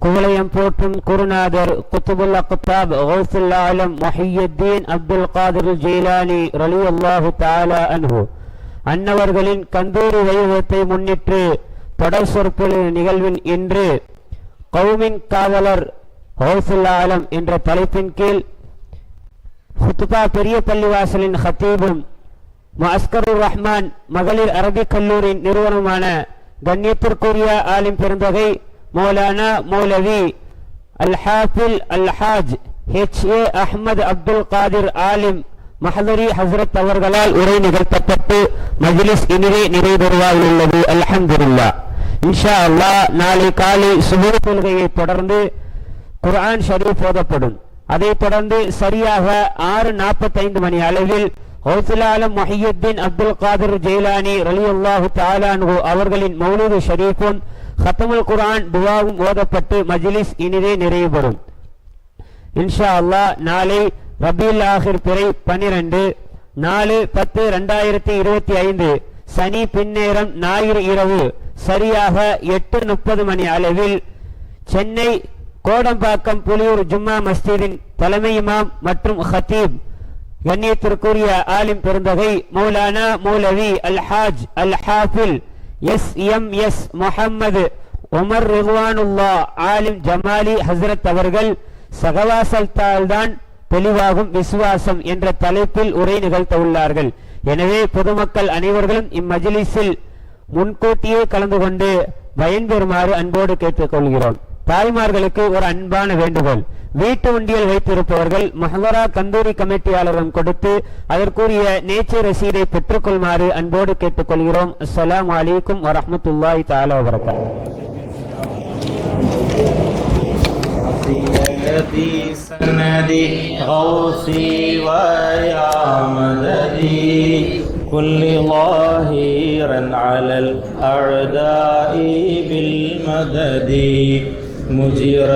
குவளையம் போற்றும் குருநாதர் குத்துபுல் அக்தாப் கௌசுல் ஆலம் முஹையுத்தீன் அப்துல் காதிர் ஜீலானி ரலியல்லாஹு தஆலா அன்ஹு அன்னவர்களின் கந்தூரி வைபவத்தை முன்னிட்டு தொடர் சொற்பொழிவு நிகழ்வின் இன்று கௌமின் காவலர் கௌசுல் ஆலம் என்ற தலைப்பின் கீழ் ஹுத்பா பெரிய பள்ளிவாசலின் ஹத்தீபும் முஅஸ்கருர் ரஹ்மான் மகளிர் அரபிக் கல்லூரி நிறுவனமான கண்ணியத்திற்குரிய ஆலிம் பெருந்தகை மௌலானா மௌலவி அல்-ஹாஃபில் அல்-ஹாஜ் H.A. அஹ்மத் அப்துல் காதிர் ஆலிம் மஹதரி ஹஸ்ரத் அவர்களால் உரை நிகழ்த்தப்பட்டு மஜ்லிஸ் இனிதே நிறைவேறுவாயில் உள்ளது. அல்ஹம்துலில்லாஹ். இன்ஷா அல்லாஹ் நாளை காலை சுபஹ் தொழுகையை தொடர்ந்து குர்ஆன் ஷரீஃப் ஓதப்படும். அதைத் தொடர்ந்து சரியாக 6:45 மணி அளவில் கௌசுல் ஆலம் முஹையுத்தீன் அப்துல் காதிர் ஜீலானி ரலியல்லாஹு தஆலா அன்ஹு அவர்களின் மௌலூது ஷரீஃபும் ஹத்தமுல் குர்ஆன் துஆவும் ஓதப்பட்டு மஜ்லிஸ் இனிதே நிறைவுபெறும். இன்ஷா அல்லாஹ் நாளை ரபீல் ஆஹிர் பிறை 12 4/10/2025 சனி பின்னேரம் ஞாயிறு இரவு சரியாக 8:30 மணி அளவில் சென்னை கோடம்பாக்கம் புலியூர் ஜும்மா மஸ்ஜிதின் தலைமை இமாம் மற்றும் ஹத்தீப் கண்ணியத்திற்குரிய ஆலிம் பெருந்தகை மௌலானா மௌலவி அல்-ஹாஜ் அல்-ஹாஃபில் S.M.S. முஹம்மது உமர் ரிதுவானுல்லா ஆலிம் ஜமாலி ஹஸ்ரத் அவர்கள் சகவாசல்தான் தெளிவாகும் விசுவாசம் என்ற தலைப்பில் உரை நிகழ்த்த உள்ளார்கள். எனவே பொதுமக்கள் அனைவர்களும் இம்மஜ்லிஸில் முன்கூட்டியே கலந்து கொண்டு பயன்பெறுமாறு அன்போடு கேட்டுக்கொள்கிறோம். தாய்மார்களுக்கு ஒரு அன்பான வேண்டுகோள். வீட்டு உண்டியல் வைத்திருப்பவர்கள் மஹ்வரா கந்தூரி கமிட்டியாளரிடம் கொடுத்து அதற்குரிய நேச்சர் ரசீதை பெற்றுக்கொள்மாறு அன்போடு கேட்டுக்கொள்கிறோம். அஸ்ஸலாமு அலைக்கும் வரஹ்மத்துல்லாஹி தஆலா வபரகாத்துஹு. سندي غوثي ويا مددي كل ظاهرا على الأعداء بالمدد مجير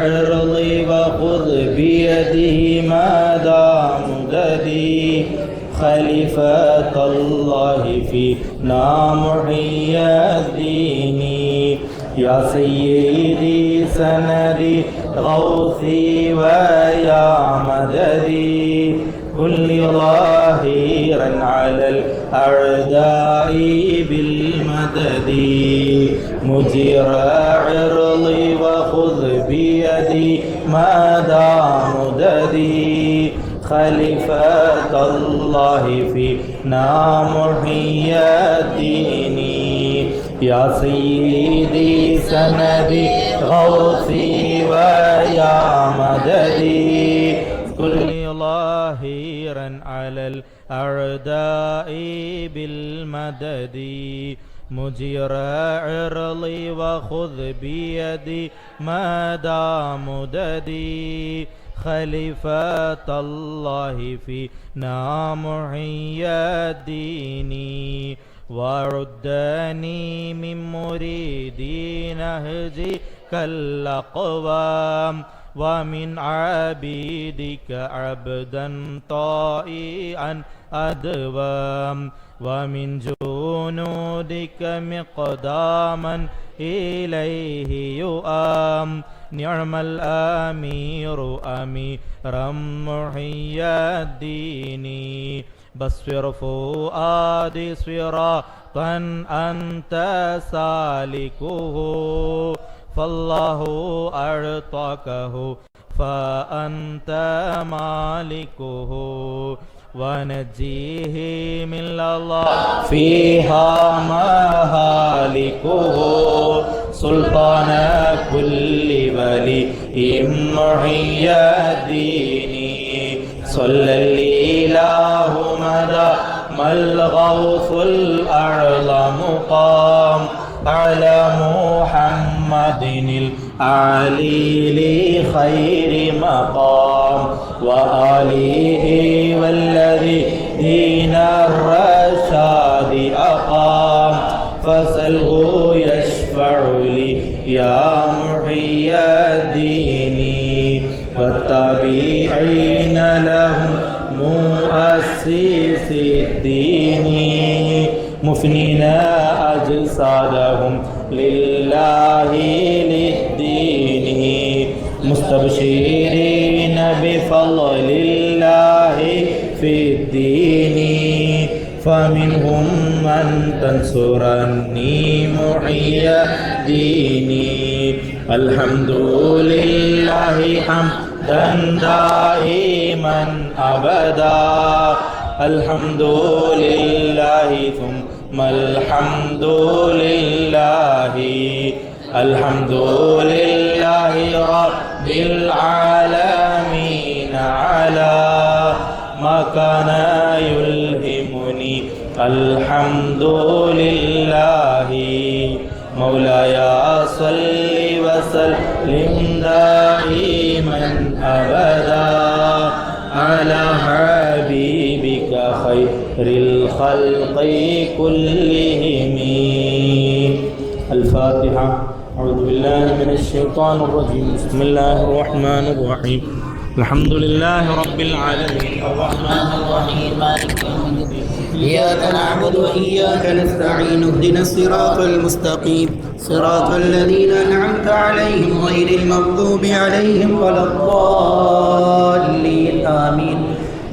عرضي وخذ بيده مدى مددي خليفة الله فينا محيي الدين يا سيدي سندي غوثي ويا مددي كل ظاهرا على الأعداء بالمدد مجير عرضي وخذ بيدي مدى مددي خليفة الله فينا محيي الدين يا سيدي سندي غوثي ويا مددي ظاهرا على الأعداء بالمدد مجير عرضي وخذ بيدي مدى مددي خليفة الله فينا محيي الدين وردني من مريدي نهجك الأقوام ومن عبيدك عبدا طائعا أدوام ومن جنودك مقداما إليه يؤام نعم الأمير أميرا محيي الدين بصر فؤادي صراطا أنت سالكه فالله أعطاكه فأنت مالكه ونجيه من الله فيها مهالكه سلطان كل ولي محيي الدين صلى الإله مدى ما الغوث الأعظم قام على محمد الأعلي لخير مقام وآله والذي دين الرشاد أقام فسله يشفع لي يا محيي الدين والتابعين لهم مؤسس الدين مفنين أجسادهم لله للدين مستبشرين بفضل الله في الدين فمنهم من تنصرني محيي ديني الحمد لله حمدا دائما أبدا الحمد لله ثم الحمد لله الحمد لله رب العالمين على ما كان يلهمني الحمد لله مولاي صل وسلم دائما أبدا على حبيبك خير الخلق كلهم الفاتحة أعوذ بالله من الشيطان الرجيم بسم الله الرحمن الرحيم الحمد لله رب العالمين الرحمن الرحيم مالك يوم الدين إياك نعبد وإياك نستعين اهدنا الصراط المستقيم صراط الذين أنعمت عليهم غير المغضوب عليهم ولا الضالين آمين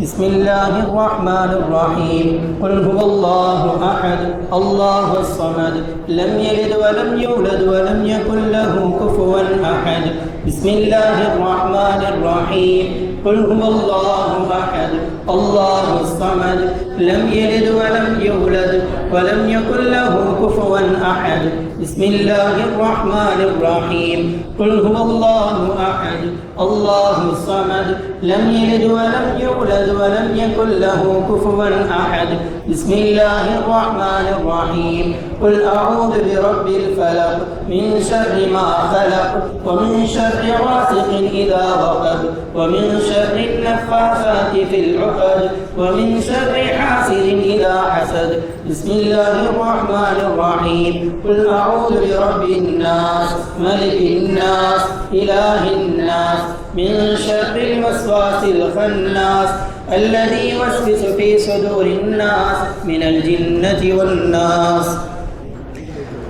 بسم الله الرحمن الرحيم قل هو الله أحد الله الصمد لم يلد ولم يولد ولم يكن له كفوا أحد بسم الله الرحمن الرحيم قل هو الله أحد الله الصمد لم يلد ولم يولد ولم يكن له كفوا أحد بسم الله الرحمن الرحيم قل هو الله أحد الله الصمد لم يلد ولم يولد ولم يكن له كفوا أحد بسم الله الرحمن الرحيم قل أعوذ برب الفلق من شر ما خلق ومن شر غاسق إذا وقب ومن شر النفاثات في العقد ومن شر حاسد إذا حسد بسم الله الرحمن الرحيم قل أعوذ برب الناس ملك الناس إله الناس من شر الوسواس الخناس الذي يوسوس في صدور الناس من الجنة والناس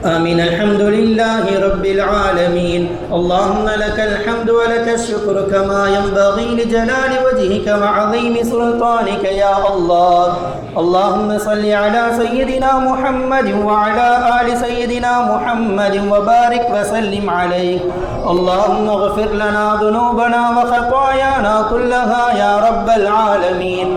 آمين الحمد لله رب العالمين اللهم لك الحمد ولك الشكر كما ينبغي لجلال وجهك وعظيم سلطانك يا الله اللهم صل على سيدنا محمد وعلى آل سيدنا محمد وبارك وسلم عليه اللهم اغفر لنا ذنوبنا وخطايانا كلها يا رب العالمين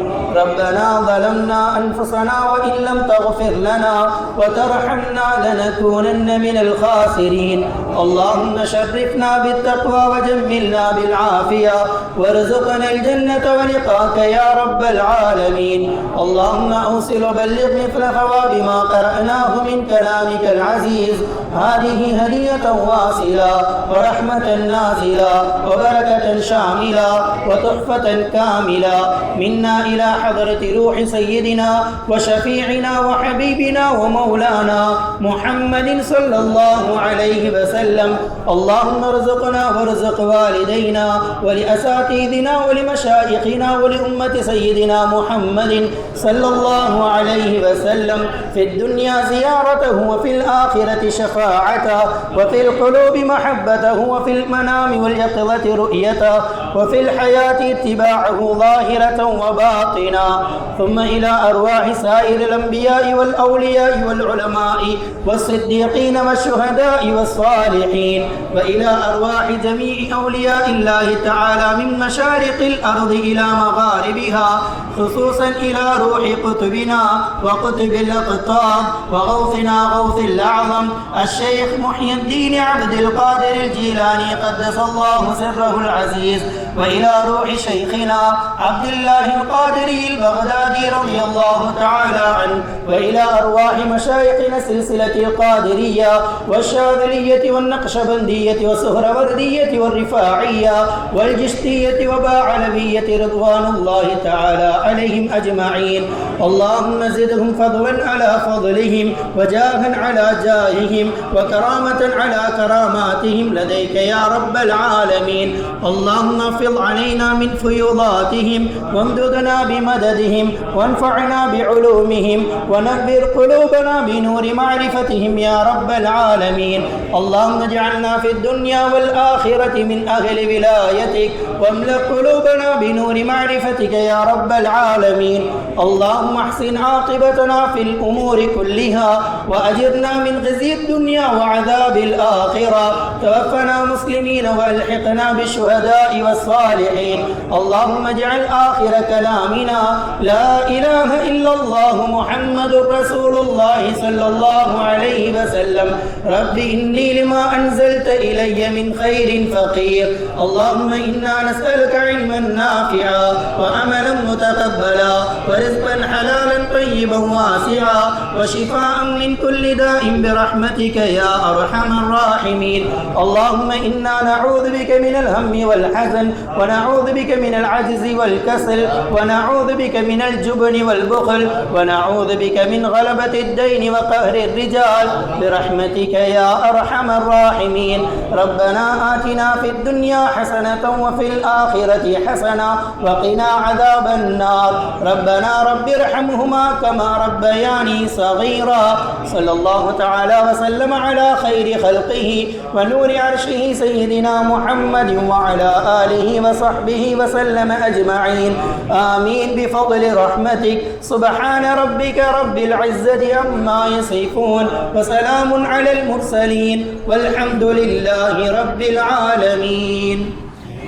ربنا ظلمنا أنفسنا وإن لم تغفر لنا وترحمنا لنكونن من الخاسرين اللهم شرفنا بالتقوى وجملنا بالعافية وارزقنا الجنة ولقاك يا رب العالمين اللهم أوصل وبلغ مثل ثواب ما قرأناه من كلامك العزيز هذه هدية واصلة ورحمة نازلة وبركة شاملة وتحفة كاملة منا إلى حضرة روح سيدنا وشفيعنا وحبيبنا ومولانا محمد صلى الله عليه وسلم اللهم ارزقنا وارزق والدينا ولأساتذتنا ولمشايخنا ولأمة سيدنا محمد صلى الله عليه وسلم في الدنيا زيارته وفي الآخرة شفاعته وفي القلوب محبته وفي المنام واليقظة رؤيته وفي الحياة اتباعه ظاهرة وباطنا ثم إلى أرواح سائر الأنبياء والأولياء والعلماء والصديقين والشهداء والصالحين وإلى أرواح جميع أولياء الله تعالى من مشارق الأرض إلى مغاربها خصوصا إلى روح قطبنا وقطب الأقطاب وغوثنا غوث الأعظم الشيخ محي الدين عبد القادر الجيلاني قدس الله سره العزيز وإلى روح شيخنا عبد الله القادري البغدادي رضي الله تعالى عنه وإلى أرواح مشايخنا سلسلة القادرية والشاذلية والنقشبندية والسهروردية والرفاعية والجشتية وباعلوية رضوان الله تعالى عليهم أجمعين اللهم زدهم فضلا على فضلهم وجاها على جاههم وكرامة على كراماتهم لديك يا رب العالمين اللهم افض علينا من فيوضاتهم وامددنا بمددهم وانفعنا بعلومهم ونبر قلوبنا بنور معرفتهم يا رب العالمين اللهم اجعلنا في الدنيا والآخرة من أهل ولايتك واملأ قلوبنا بنور معرفتك يا رب العالمين اللهم احسن عاقبتنا في الأمور كلها وأجرنا من خزي الدنيا وعذاب الآخرة توفنا مسلمين وألحقنا بالشهداء والصالحين اللهم اجعل آخر كلامنا لا إله إلا الله محمد رسول الله صلى الله عليه وسلم رب إني لما أنزلت إلي من خير فقير اللهم إنا نسألك علما نافعا وعملا متقبلا ورزقا حلالا طيبا واسعا وشفاء من كل داء برحمتك يا أرحم الراحمين اللهم إنا نعوذ بك من الهم والحزن ونعوذ بك من العجز والكسل ونعوذ بك من الجبن والبخل ونعوذ بك من غلبة الدين وقهر الرجال برحمتك يا أرحم الراحمين ربنا آتنا في الدنيا حسنة وفي الآخرة حسنة وقنا عذاب النار ربنا رب ارحمهما كما ربياني صغيرا صلى الله تعالى وسلم على خير خلقه ونور عرشه سيدنا محمد وعلى آله وصحبه وسلم أجمعين آمين بفضل رحمتك سبحان ربك رب العزة عما يصفون وسلام على المرسلين والحمد لله رب العالمين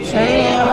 شيخ